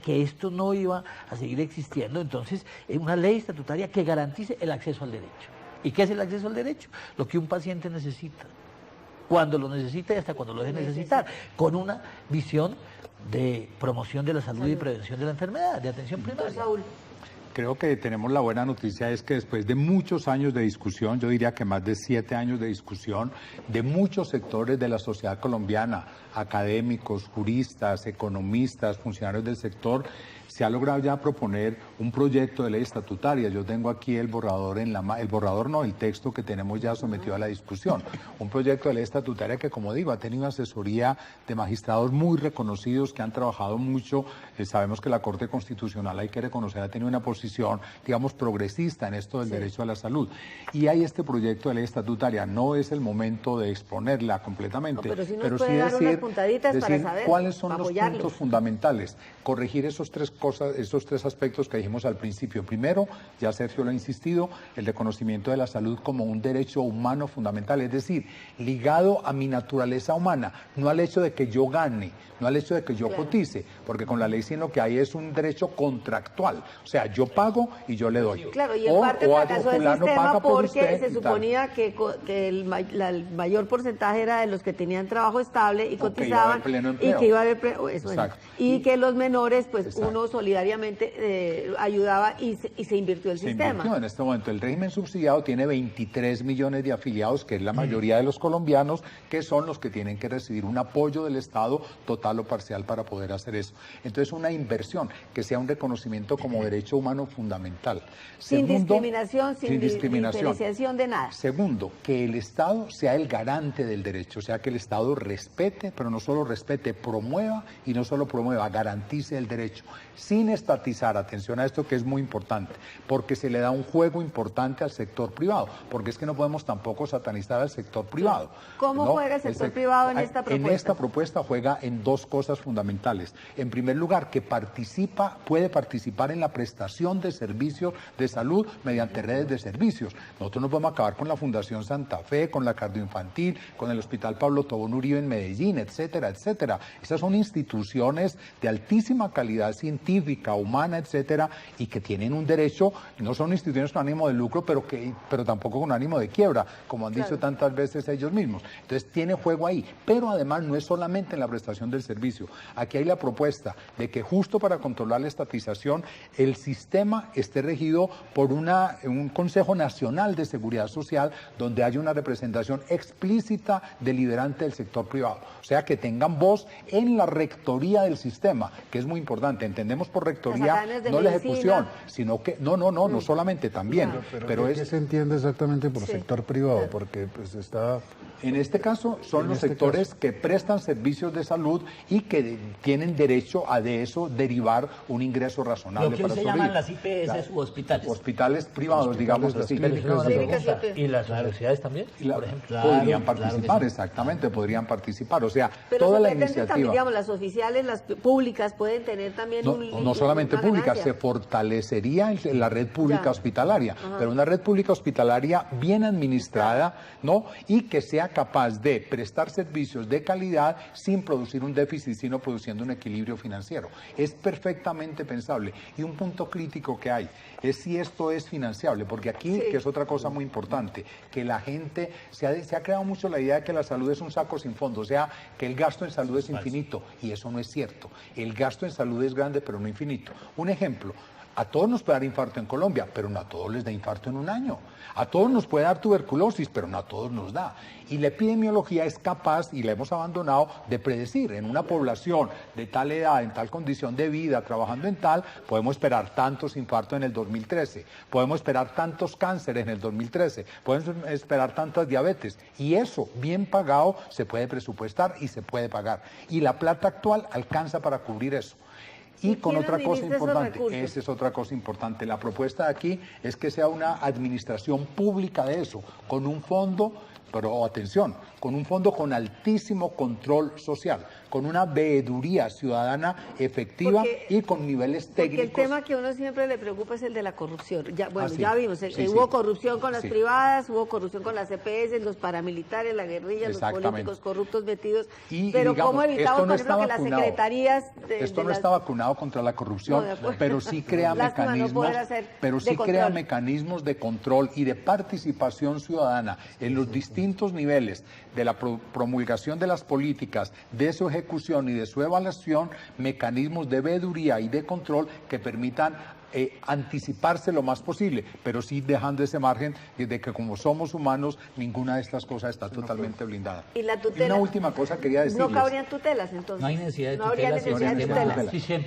que esto no iba a seguir existiendo. Entonces, una ley estatutaria que garantice el acceso al derecho. ¿Y qué es el acceso al derecho? Lo que un paciente necesita, cuando lo necesita y hasta cuando lo deje necesitar, con una visión de promoción de la salud y prevención de la enfermedad, de atención primaria. Creo que tenemos la buena noticia, es que después de muchos años de discusión, yo diría que más de 7 años de discusión, de muchos sectores de la sociedad colombiana, académicos, juristas, economistas, funcionarios del sector, se ha logrado ya proponer un proyecto de ley estatutaria. Yo tengo aquí el borrador el texto que tenemos ya sometido a la discusión. Un proyecto de ley estatutaria que, como digo, ha tenido asesoría de magistrados muy reconocidos que han trabajado mucho. Sabemos que la Corte Constitucional, hay que reconocer, ha tenido una posición, digamos, progresista en esto del derecho a la salud. Y hay este proyecto de ley estatutaria. No es el momento de exponerla completamente, pero sí decir para saber, cuáles son los puntos fundamentales. Corregir esos tres aspectos que dijimos al principio. Primero, ya Sergio lo ha insistido, el reconocimiento de la salud como un derecho humano fundamental, es decir, ligado a mi naturaleza humana, no al hecho de que yo gane, no al hecho de que yo cotice, porque con la ley sí lo que hay es un derecho contractual, o sea, yo pago y yo le doy. Claro, y en parte fracasó el sistema porque se suponía que el mayor porcentaje era de los que tenían trabajo estable y cotizaban y que iba a haber y que los menores, pues uno solidariamente ayudaba y se invirtió el sistema. Invirtió en este momento. El régimen subsidiado tiene 23 millones de afiliados, que es la mayoría de los colombianos, que son los que tienen que recibir un apoyo del Estado total o parcial para poder hacer eso. Entonces, una inversión que sea un reconocimiento como derecho humano fundamental. Sin discriminación, sin diferenciación de nada. Segundo, que el Estado sea el garante del derecho, o sea, que el Estado respete, pero no solo respete, promueva, y no solo promueva, garantice el derecho, sin estatizar, atención a esto que es muy importante, porque se le da un juego importante al sector privado, porque es que no podemos tampoco satanizar al sector privado. ¿Cómo juega el sector privado en esta propuesta? En esta propuesta juega en dos cosas fundamentales. En primer lugar, que puede participar en la prestación de servicios de salud mediante redes de servicios. Nosotros no podemos acabar con la Fundación Santa Fe, con la Cardioinfantil, con el Hospital Pablo Tobón Uribe en Medellín, etcétera, etcétera. Estas son instituciones de altísima calidad científica, humana, etcétera, y que tienen un derecho, no son instituciones con ánimo de lucro, pero tampoco con ánimo de quiebra, como han dicho tantas veces ellos mismos. Entonces tiene juego ahí, pero además no es solamente en la prestación del servicio. Aquí hay la propuesta de que justo para controlar la estatización, el sistema sistema esté regido por un Consejo Nacional de Seguridad Social donde haya una representación explícita deliberante del sector privado. O sea, que tengan voz en la rectoría del sistema, que es muy importante. Entendemos por rectoría no la ejecución, sino que, no solamente también. Pero ¿qué se entiende exactamente por sector privado? Porque pues está... En este caso son los sectores que prestan servicios de salud y que tienen derecho a de eso derivar un ingreso razonable para se llaman las IPS u hospitales. Hospitales privados, digamos así. ¿Y las universidades también? Por ejemplo, podrían participar, exactamente, podrían participar. O sea, toda la iniciativa... También, digamos, las oficiales, las públicas pueden tener también no solamente públicas, se fortalecería la red pública hospitalaria, pero una red pública hospitalaria bien administrada, ¿no? Y que sea capaz de prestar servicios de calidad sin producir un déficit, sino produciendo un equilibrio financiero. Es perfectamente pensable. Y un punto crítico que hay es si esto es financiable, porque aquí, que es otra cosa muy importante, que la gente se ha creado mucho la idea de que la salud es un saco sin fondo, o sea, que el gasto en salud es infinito, y eso no es cierto. El gasto en salud es grande, pero no infinito. Un ejemplo. A todos nos puede dar infarto en Colombia, pero no a todos les da infarto en un año. A todos nos puede dar tuberculosis, pero no a todos nos da. Y la epidemiología es capaz, y la hemos abandonado, de predecir en una población de tal edad, en tal condición de vida, trabajando en tal, podemos esperar tantos infartos en el 2013, podemos esperar tantos cánceres en el 2013, podemos esperar tantas diabetes. Y eso, bien pagado, se puede presupuestar y se puede pagar. Y la plata actual alcanza para cubrir eso. Y con otra cosa importante, esa es otra cosa importante, la propuesta de aquí es que sea una administración pública de eso, con un fondo, pero atención, con un fondo con altísimo control social, con una veeduría ciudadana efectiva y con niveles técnicos. Porque el tema que a uno siempre le preocupa es el de la corrupción. Ya vimos, hubo corrupción con las privadas, hubo corrupción con las EPS, los paramilitares, la guerrilla, los políticos corruptos metidos. Pero digamos, ¿cómo evitamos, por ejemplo, que las secretarías... Esto no está vacunado contra la corrupción, pero sí crea mecanismos de control y de participación ciudadana en los distintos niveles de la promulgación de las políticas, de su ejecución y de su evaluación, mecanismos de veeduría y de control que permitan anticiparse lo más posible, pero sí dejando ese margen de que como somos humanos, ninguna de estas cosas está totalmente blindada. ¿Y la tutela? Y una última cosa quería decirles. ¿No cabrían tutelas entonces? No hay necesidad de tutelas. No habría necesidad de tutelas.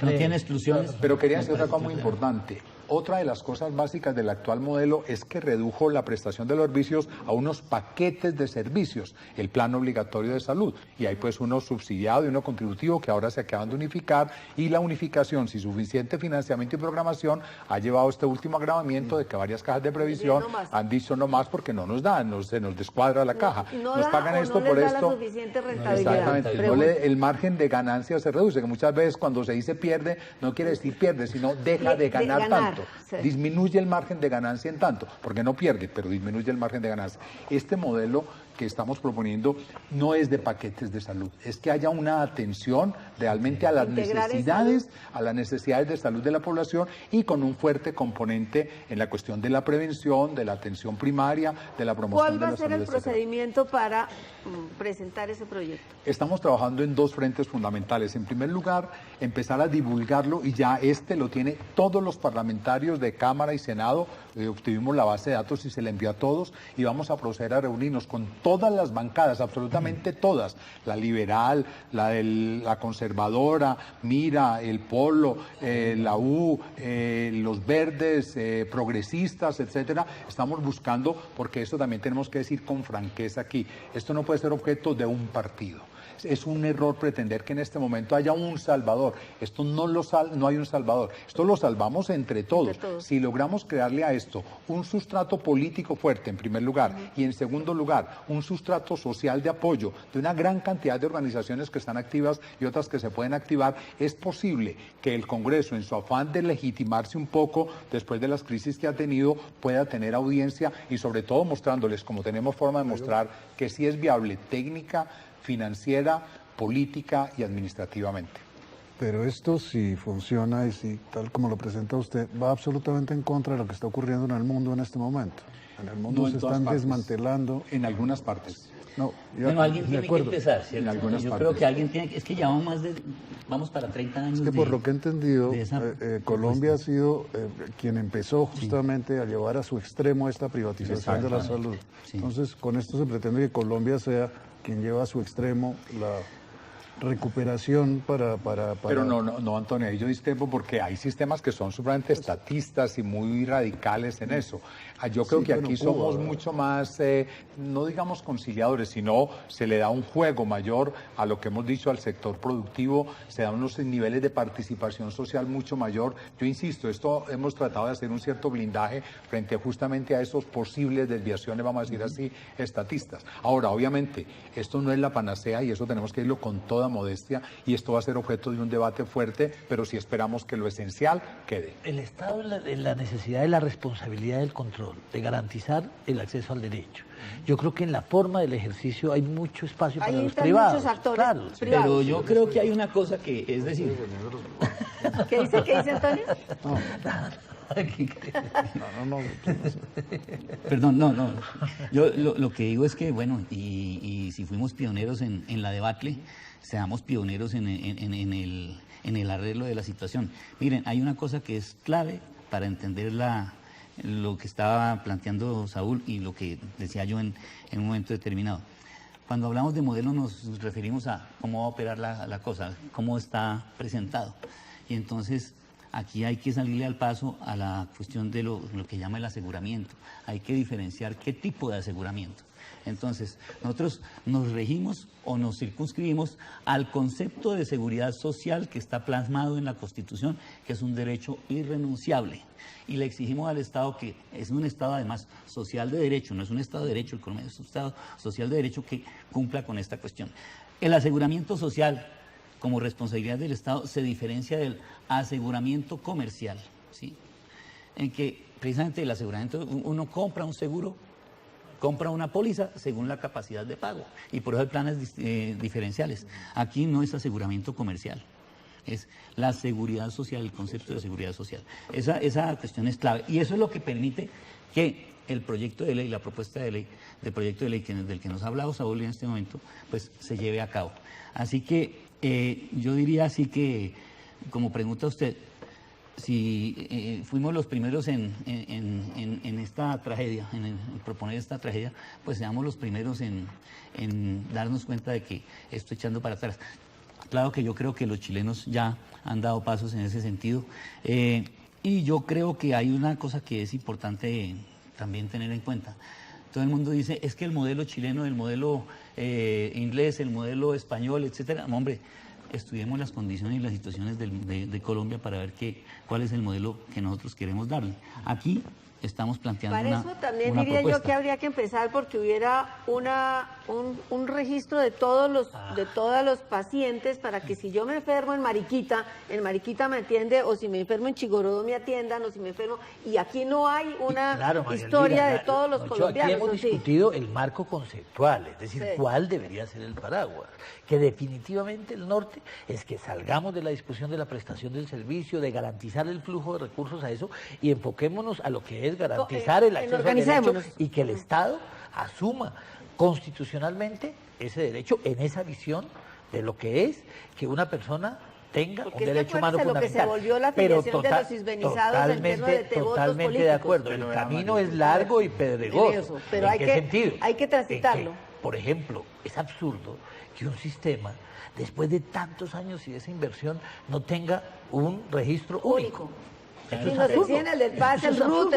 No tiene exclusiones. Pero quería decir otra cosa muy importante. Otra de las cosas básicas del actual modelo es que redujo la prestación de los servicios a unos paquetes de servicios, el plan obligatorio de salud, y hay pues uno subsidiado y uno contributivo que ahora se acaban de unificar, y la unificación sin suficiente financiamiento y programación ha llevado este último agravamiento de que varias cajas de previsión han dicho no más porque no nos dan, se nos descuadra la caja, nos pagan esto por esto. Exactamente, el margen de ganancia se reduce, que muchas veces cuando se dice pierde, no quiere decir pierde, sino deja de ganar tanto. Disminuye el margen de ganancia en tanto, porque no pierde, pero disminuye el margen de ganancia. Este modelo que estamos proponiendo no es de paquetes de salud, es que haya una atención realmente a las necesidades de salud de la población y con un fuerte componente en la cuestión de la prevención, de la atención primaria, de la promoción de la salud. ¿Cuál va a ser el procedimiento para presentar ese proyecto? Estamos trabajando en dos frentes fundamentales. En primer lugar, empezar a divulgarlo, y ya lo tiene todos los parlamentarios de Cámara y Senado. Obtuvimos la base de datos y se la envió a todos, y vamos a proceder a reunirnos con todas las bancadas, absolutamente todas, la liberal, la conservadora, Mira, el Polo, la U, los verdes, progresistas, etcétera. Estamos buscando, porque esto también tenemos que decir con franqueza aquí, esto no puede ser objeto de un partido. Es un error pretender que en este momento haya un salvador. Esto no hay un salvador. Esto lo salvamos entre todos. Si logramos crearle a esto un sustrato político fuerte, en primer lugar, y en segundo lugar, un sustrato social de apoyo de una gran cantidad de organizaciones que están activas y otras que se pueden activar, es posible que el Congreso, en su afán de legitimarse un poco después de las crisis que ha tenido, pueda tener audiencia y sobre todo mostrándoles, como tenemos forma de mostrar, que sí es viable técnica, financiera, política y administrativamente. Pero esto, si funciona y si tal como lo presenta usted, va absolutamente en contra de lo que está ocurriendo en el mundo en este momento. En el mundo se están desmantelando. En algunas partes. No, bueno, alguien tiene que empezar, ¿cierto? Yo creo que alguien tiene que... Es que ya vamos para 30 años. Es que por lo que he entendido, Colombia ha sido quien empezó justamente a llevar a su extremo esta privatización de la salud. Sí. Entonces, con esto se pretende que Colombia sea quien lleva a su extremo la recuperación para... Pero no, Antonio, yo discrepo porque hay sistemas que son supremamente estatistas y muy radicales en eso. Yo creo que aquí somos mucho más, no digamos conciliadores, sino se le da un juego mayor a lo que hemos dicho al sector productivo, se dan unos niveles de participación social mucho mayor. Yo insisto, esto hemos tratado de hacer un cierto blindaje frente justamente a esos posibles desviaciones, vamos a decir así, estatistas. Ahora, obviamente, esto no es la panacea y eso tenemos que irlo con toda modestia y esto va a ser objeto de un debate fuerte, pero sí esperamos que lo esencial quede. El Estado en la necesidad de la responsabilidad del control, de garantizar el acceso al derecho. Yo creo que en la forma del ejercicio hay mucho espacio para los privados. Muchos actores privados. Pero yo creo que hay una cosa que, es decir... ¿Qué dice Antonio? Perdón, no. Yo lo que digo es que, bueno, y si fuimos pioneros en la debacle, seamos pioneros en el arreglo de la situación. Miren, hay una cosa que es clave para entender lo que estaba planteando Saúl y lo que decía yo en un momento determinado. Cuando hablamos de modelo nos referimos a cómo va a operar la cosa, cómo está presentado. Y entonces aquí hay que salirle al paso a la cuestión de lo que llama el aseguramiento. Hay que diferenciar qué tipo de aseguramiento. Entonces, nosotros nos regimos o nos circunscribimos al concepto de seguridad social que está plasmado en la Constitución, que es un derecho irrenunciable. Y le exigimos al Estado, que es un Estado además social de derecho, no es un Estado de derecho, el Colombia es un Estado social de derecho que cumpla con esta cuestión. El aseguramiento social como responsabilidad del Estado se diferencia del aseguramiento comercial, ¿sí? En que precisamente el aseguramiento, uno compra un seguro, compra una póliza según la capacidad de pago y por eso hay planes diferenciales. Aquí no es aseguramiento comercial, es la seguridad social, el concepto de seguridad social. Esa cuestión es clave y eso es lo que permite que el proyecto de ley, la propuesta de ley, del proyecto de ley del que nos ha hablado Saúl en este momento, pues se lleve a cabo. Así que yo diría así que, como pregunta usted, si fuimos los primeros en esta tragedia, en proponer esta tragedia, pues seamos los primeros en darnos cuenta de que esto echando para atrás. Claro que yo creo que los chilenos ya han dado pasos en ese sentido y yo creo que hay una cosa que es importante también tener en cuenta. Todo el mundo dice, es que el modelo chileno, el modelo inglés, el modelo español, etcétera. Hombre, estudiemos las condiciones y las situaciones de Colombia para ver cuál es el modelo que nosotros queremos darle. Aquí estamos planteando para eso también diría yo que habría que empezar porque hubiera un registro de todos los pacientes para que si yo me enfermo en Mariquita me atiende, o si me enfermo en Chigorodó me atiendan, o si me enfermo, y aquí no hay una historia de todos los colombianos. Aquí hemos discutido el marco conceptual, es decir, cuál debería ser el paraguas, que definitivamente el norte es que salgamos de la discusión de la prestación del servicio, de garantizar el flujo de recursos a eso, y enfoquémonos a lo que es garantizar el acceso al derecho y que el Estado asuma constitucionalmente ese derecho en esa visión de lo que es que una persona tenga un derecho humano fundamental. Lo que se volvió la afiliación de los isbenizados en términos de totalmente de acuerdo. El camino es largo y pedregoso. Pero hay que transitarlo. Por ejemplo, es absurdo que un sistema, después de tantos años y de esa inversión, no tenga un registro único. Si nos decían el del pase, el RUT,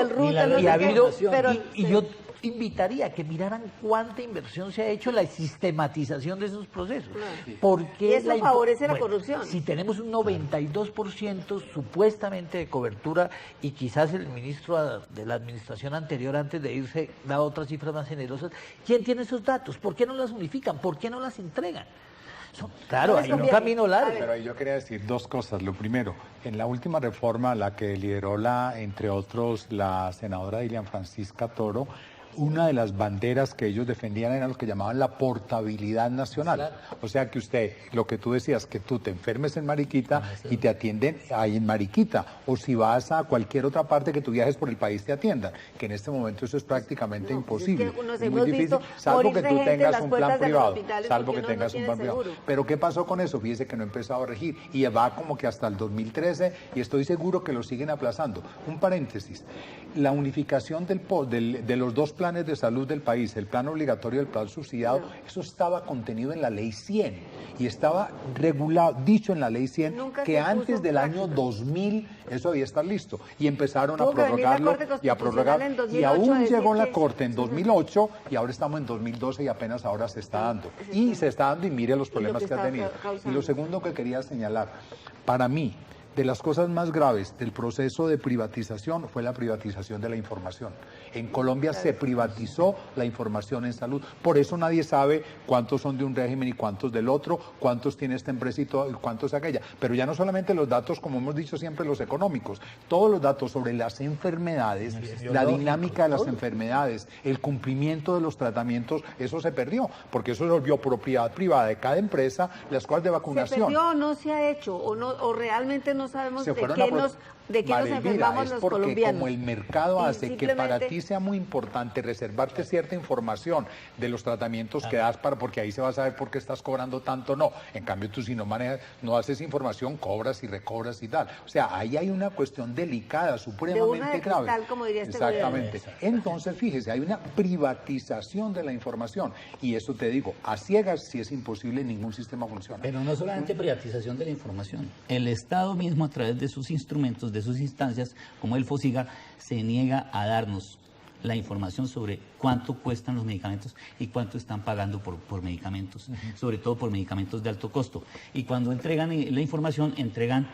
y yo invitaría a que miraran cuánta inversión se ha hecho en la sistematización de esos procesos. Porque y eso favorece la corrupción. Si tenemos un 92% supuestamente de cobertura y quizás el ministro de la administración anterior antes de irse da otras cifras más generosas, ¿quién tiene esos datos? ¿Por qué no las unifican? ¿Por qué no las entregan? Claro, hay un camino largo. Pero yo quería decir dos cosas. Lo primero, en la última reforma, la que lideró entre otros, la senadora Dilian Francisca Toro, una de las banderas que ellos defendían era lo que llamaban la portabilidad nacional. Claro. O sea que usted, lo que tú decías, que tú te enfermes en Mariquita y te atienden ahí en Mariquita, o si vas a cualquier otra parte que tú viajes por el país te atiendan, que en este momento eso es prácticamente imposible. Es muy difícil, salvo que tú tengas un plan privado, Pero ¿qué pasó con eso? Fíjese que no ha empezado a regir y va como que hasta el 2013 y estoy seguro que lo siguen aplazando. Un paréntesis, la unificación de los dos planes de salud del país, el plan obligatorio y el plan subsidiado, eso estaba contenido en la ley 100 y estaba regulado, dicho en la ley 100 que antes del año 2000 eso debía estar listo y empezaron a prorrogarlo y a prorrogar y aún llegó la Corte en 2008 y ahora estamos en 2012 y apenas ahora se está dando y se está dando y mire los problemas que ha tenido. Y lo segundo que quería señalar, para mí, de las cosas más graves del proceso de privatización fue la privatización de la información. En Colombia se privatizó la información en salud. Por eso nadie sabe cuántos son de un régimen y cuántos del otro, cuántos tiene esta empresa y cuántos aquella. Pero ya no solamente los datos, como hemos dicho siempre, los económicos, todos los datos sobre las enfermedades, la dinámica de las enfermedades, el cumplimiento de los tratamientos, eso se perdió, porque eso se volvió propiedad privada de cada empresa, las cuales de vacunación. ¿Se perdió o no se ha hecho? ¿O realmente no sabemos de qué nos enfermamos los colombianos? Como el mercado hace que para ti sea muy importante reservarte cierta información de los tratamientos que das porque ahí se va a saber por qué estás cobrando tanto, no. En cambio tú si no manejas, no haces información, cobras y recobras y tal. O sea, ahí hay una cuestión delicada, supremamente grave. Tal, como diría este Exactamente. Entonces, fíjese, hay una privatización de la información y eso te digo, a ciegas si es imposible, ningún sistema funciona. Pero no solamente privatización de la información, el Estado mismo a través de sus instrumentos, de sus instancias, como el FOSIGA, se niega a darnos la información sobre cuánto cuestan los medicamentos y cuánto están pagando por medicamentos, sobre todo por medicamentos de alto costo. Y cuando entregan la información, entregan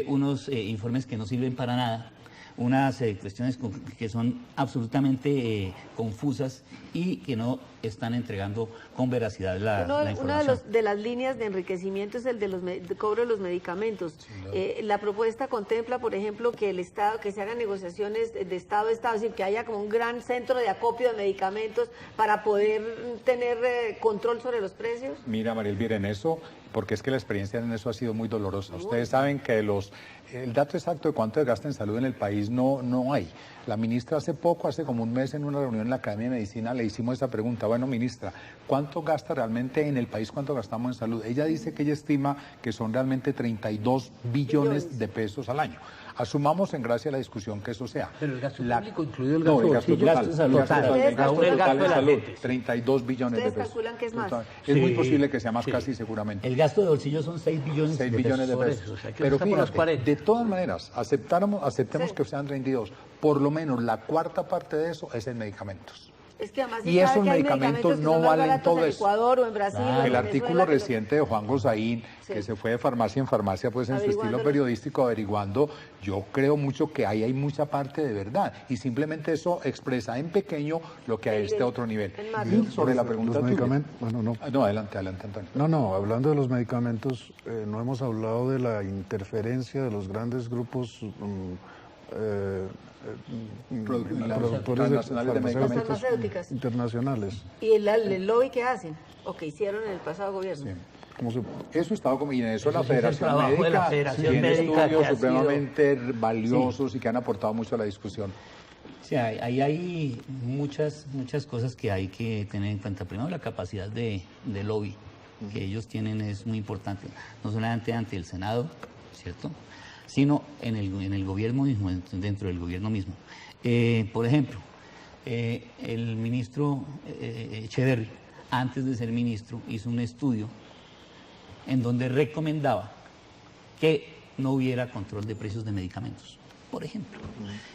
unos informes que no sirven para nada, unas cuestiones que son absolutamente confusas y que no están entregando con veracidad la información. Una de las líneas de enriquecimiento es el de cobro de los medicamentos. La propuesta contempla, por ejemplo, que el Estado, que se hagan negociaciones de Estado a Estado, es decir, que haya como un gran centro de acopio de medicamentos para poder tener control sobre los precios. Mira, María Elvira, en eso, porque es que la experiencia en eso ha sido muy dolorosa. Ustedes saben que el dato exacto de cuánto se gasta en salud en el país no hay. La ministra hace como un mes en una reunión en la Academia de Medicina le hicimos esa pregunta, bueno ministra, ¿cuánto gasta realmente en el país, cuánto gastamos en salud? Ella dice que ella estima que son realmente 32 billones de pesos al año. Asumamos en gracia la discusión que eso sea. Pero el gasto público incluido el gasto total. El gasto total de salud, 32 billones de pesos. ¿Ustedes calculan que es más? Es muy posible que sea más casi seguramente. El gasto de bolsillo son 6 billones de pesos. O sea, pero fíjate, de todas maneras, aceptemos que sean 32. Por lo menos la cuarta parte de eso es en medicamentos. Es que además y esos medicamentos no valen todo eso. En Ecuador o en Brasil. El artículo reciente de Juan Gozaín, que se fue de farmacia en farmacia, pues en su estilo periodístico averiguando, yo creo mucho que ahí hay mucha parte de verdad. Y simplemente eso expresa en pequeño lo que a este otro nivel. Y sobre la pregunta tuya. No, adelante, Antonio. No, hablando de los medicamentos, no hemos hablado de la interferencia de los grandes grupos productores de medicamentos internacionales. ¿Y el lobby que hacen o que hicieron en el pasado gobierno? Sí. Eso estaba como, y en eso la Federación Médica tiene estudios supremamente valiosos y que han aportado mucho a la discusión. Sí, ahí hay muchas cosas que hay que tener en cuenta. Primero, la capacidad de lobby que ellos tienen es muy importante, no solamente ante el Senado, ¿cierto?, sino en el gobierno mismo, dentro del gobierno mismo. Por ejemplo, el ministro Echeverri, antes de ser ministro, hizo un estudio en donde recomendaba que no hubiera control de precios de medicamentos, por ejemplo.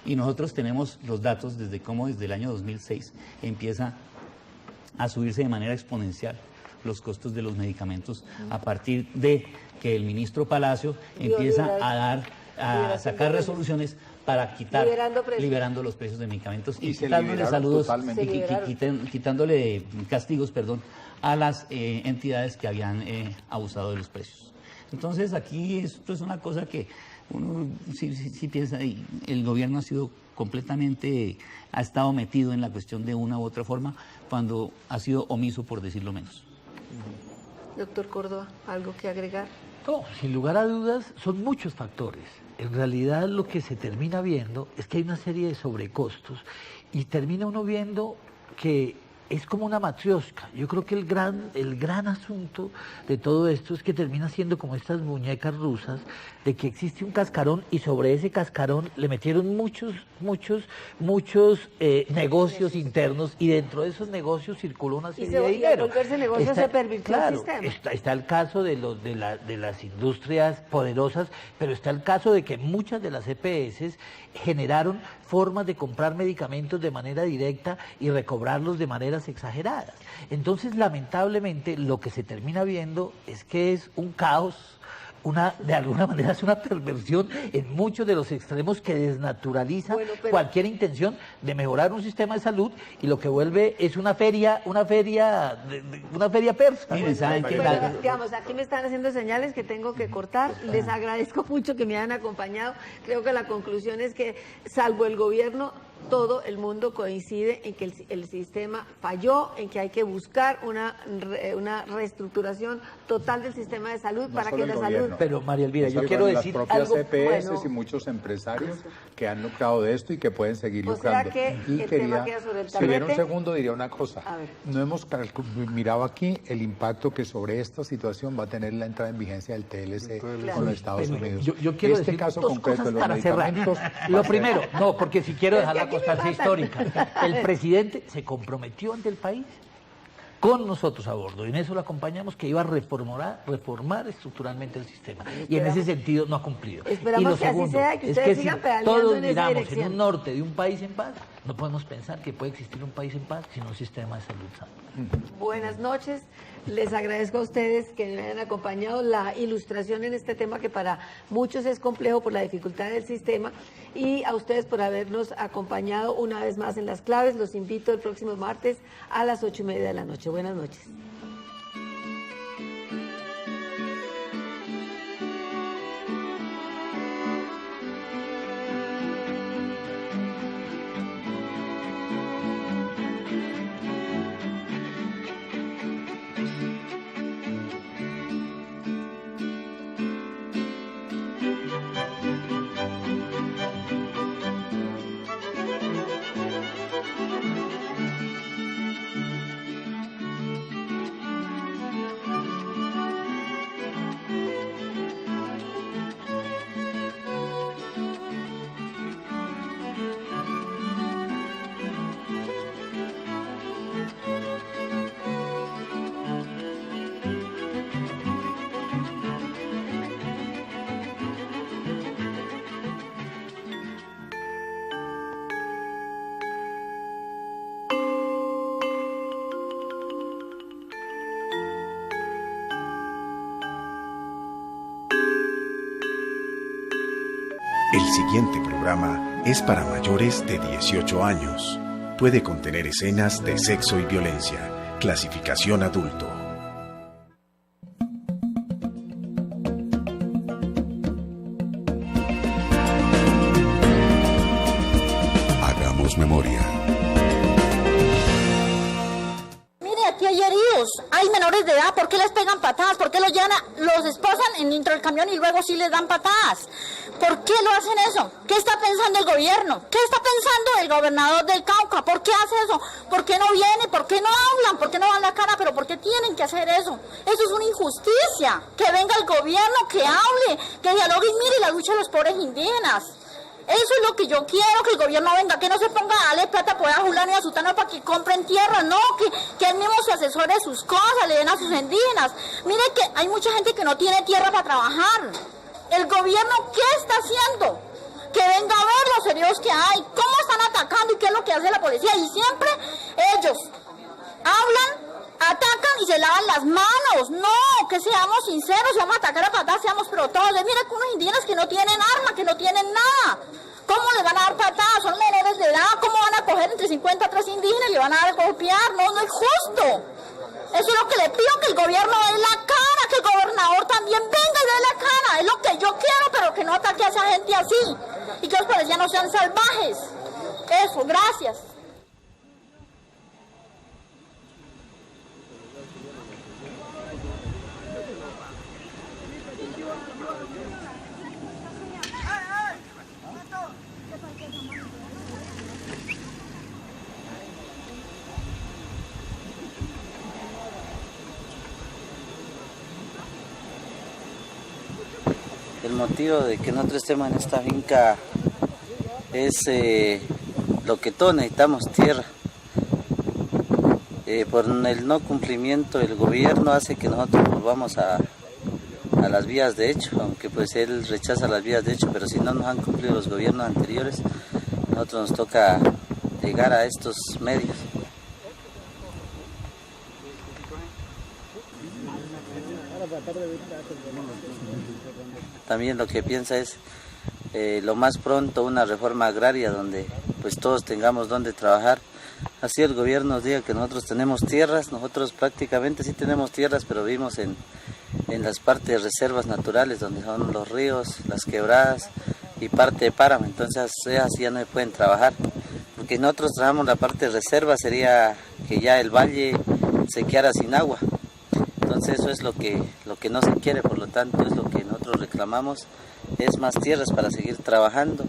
Y nosotros tenemos los datos desde el año 2006 empieza a subirse de manera exponencial los costos de los medicamentos a partir de que el ministro Palacio empieza a sacar resoluciones para liberando los precios de medicamentos y quitándole castigos, a las entidades que habían abusado de los precios. Entonces aquí esto es una cosa que uno sí piensa, y el gobierno ha estado metido en la cuestión de una u otra forma, cuando ha sido omiso, por decirlo menos. Doctor Córdoba, ¿algo que agregar? No, sin lugar a dudas, son muchos factores. En realidad lo que se termina viendo es que hay una serie de sobrecostos y termina uno viendo que es como una matrioshka. Yo creo que el gran asunto de todo esto es que termina siendo como estas muñecas rusas, de que existe un cascarón y sobre ese cascarón le metieron muchos negocios internos, y dentro de esos negocios circuló una serie de dinero. Y al volverse negocio se pervirtió el sistema. Está el caso de las industrias poderosas, pero está el caso de que muchas de las EPS generaron formas de comprar medicamentos de manera directa y recobrarlos de maneras exageradas. Entonces, lamentablemente, lo que se termina viendo es que es un caos, de alguna manera es una perversión en muchos de los extremos que desnaturaliza cualquier intención de mejorar un sistema de salud, y lo que vuelve es una feria persa. Digamos, aquí me están haciendo señales que tengo que cortar. Les agradezco mucho que me hayan acompañado. Creo que la conclusión es que, salvo el gobierno, todo el mundo coincide en que el sistema falló, en que hay que buscar una reestructuración total del sistema de salud para que la salud... Pero María Elvira, yo quiero decir las propias EPS y muchos empresarios que han lucrado de esto y que pueden seguir lucrando. Y quería, si hubiera un segundo, diría una cosa. No hemos mirado aquí el impacto que sobre esta situación va a tener la entrada en vigencia del TLC con los Estados Unidos. Yo quiero decir caso dos concreto cosas de los para medicamentos. Lo primero, porque si quiero dejar la constancia histórica, el presidente se comprometió ante el país, con nosotros a bordo, y en eso lo acompañamos, que iba a reformar estructuralmente el sistema, y en ese sentido no ha cumplido. Esperamos y lo segundo, que así sea, que ustedes sigan pedaleando todos en esa miramos dirección. en un norte de un país en paz, no podemos pensar que puede existir un país en paz sin un sistema de salud sano. Buenas noches, les agradezco a ustedes que me hayan acompañado, la ilustración en este tema que para muchos es complejo por la dificultad del sistema, y a ustedes por habernos acompañado una vez más en Las Claves. Los invito el próximo martes a las 8:30 de la noche. Buenas noches. El siguiente programa es para mayores de 18 años. Puede contener escenas de sexo y violencia. Clasificación adulto. Hagamos memoria. Hay heridos, hay menores de edad, ¿por qué les pegan patadas? ¿Por qué los esposan dentro del camión y luego sí les dan patadas? ¿Por qué lo hacen eso? ¿Qué está pensando el gobierno? ¿Qué está pensando el gobernador del Cauca? ¿Por qué hace eso? ¿Por qué no viene? ¿Por qué no hablan? ¿Por qué no dan la cara? ¿Pero por qué tienen que hacer eso? Eso es una injusticia. Que venga el gobierno, que hable, que dialogue y mire la lucha de los pobres indígenas. Eso es lo que yo quiero, que el gobierno venga, que no se ponga a darle plata por a Julano y a Sutano para que compren tierra, no, que él mismo se asesore de sus cosas, le den a sus indígenas. Mire que hay mucha gente que no tiene tierra para trabajar. ¿El gobierno qué está haciendo? Que venga a ver los heridos que hay, cómo están atacando y qué es lo que hace la policía. Y siempre ellos hablan, atacan y se lavan las manos. No, que seamos sinceros, si vamos a atacar a patadas, seamos pero todos. Mira que unos indígenas que no tienen arma, que no tienen nada. ¿Cómo le van a dar patadas? Son menores de edad. ¿Cómo van a coger entre 50 a 3 indígenas y le van a dar golpear? No, no es justo. Eso es lo que le pido, que el gobierno dé la cara, que el gobernador también venga y dé la cara. Es lo que yo quiero, pero que no ataque a esa gente así. Y que los policías no sean salvajes. Eso, gracias. El motivo de que nosotros estemos en esta finca es lo que todos necesitamos, tierra. Por el no cumplimiento del gobierno hace que nosotros volvamos a las vías de hecho, aunque pues él rechaza las vías de hecho, pero si no nos han cumplido los gobiernos anteriores, nosotros nos toca llegar a estos medios. También lo que piensa es lo más pronto una reforma agraria donde pues todos tengamos donde trabajar. Así el gobierno nos diga que nosotros tenemos tierras, nosotros prácticamente sí tenemos tierras, pero vivimos en las partes de reservas naturales donde son los ríos, las quebradas y parte de páramo, entonces así ya no pueden trabajar. Porque si nosotros trabajamos la parte de reserva sería que ya el valle se quedara sin agua. Entonces eso es lo que no se quiere, por lo tanto es lo que nosotros reclamamos, es más tierras para seguir trabajando.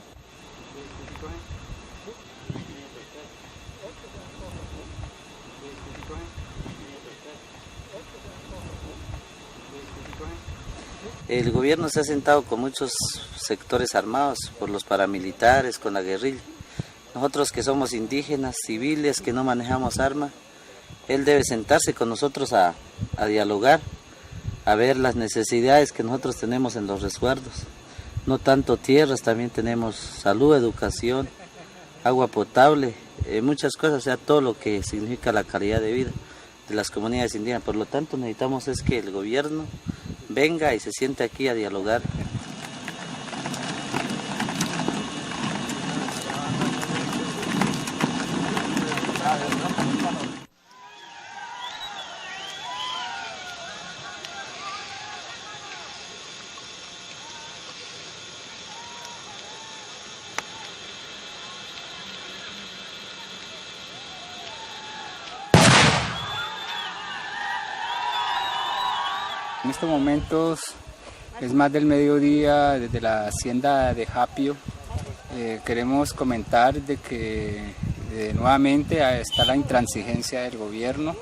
El gobierno se ha sentado con muchos sectores armados, por los paramilitares, con la guerrilla. Nosotros que somos indígenas, civiles, que no manejamos armas, él debe sentarse con nosotros a dialogar, a ver las necesidades que nosotros tenemos en los resguardos. No tanto tierras, también tenemos salud, educación, agua potable, muchas cosas, o sea, todo lo que significa la calidad de vida de las comunidades indígenas. Por lo tanto, necesitamos es que el gobierno venga y se siente aquí a dialogar. En estos momentos es más del mediodía desde la hacienda de Japio. Queremos comentar de que nuevamente está la intransigencia del gobierno.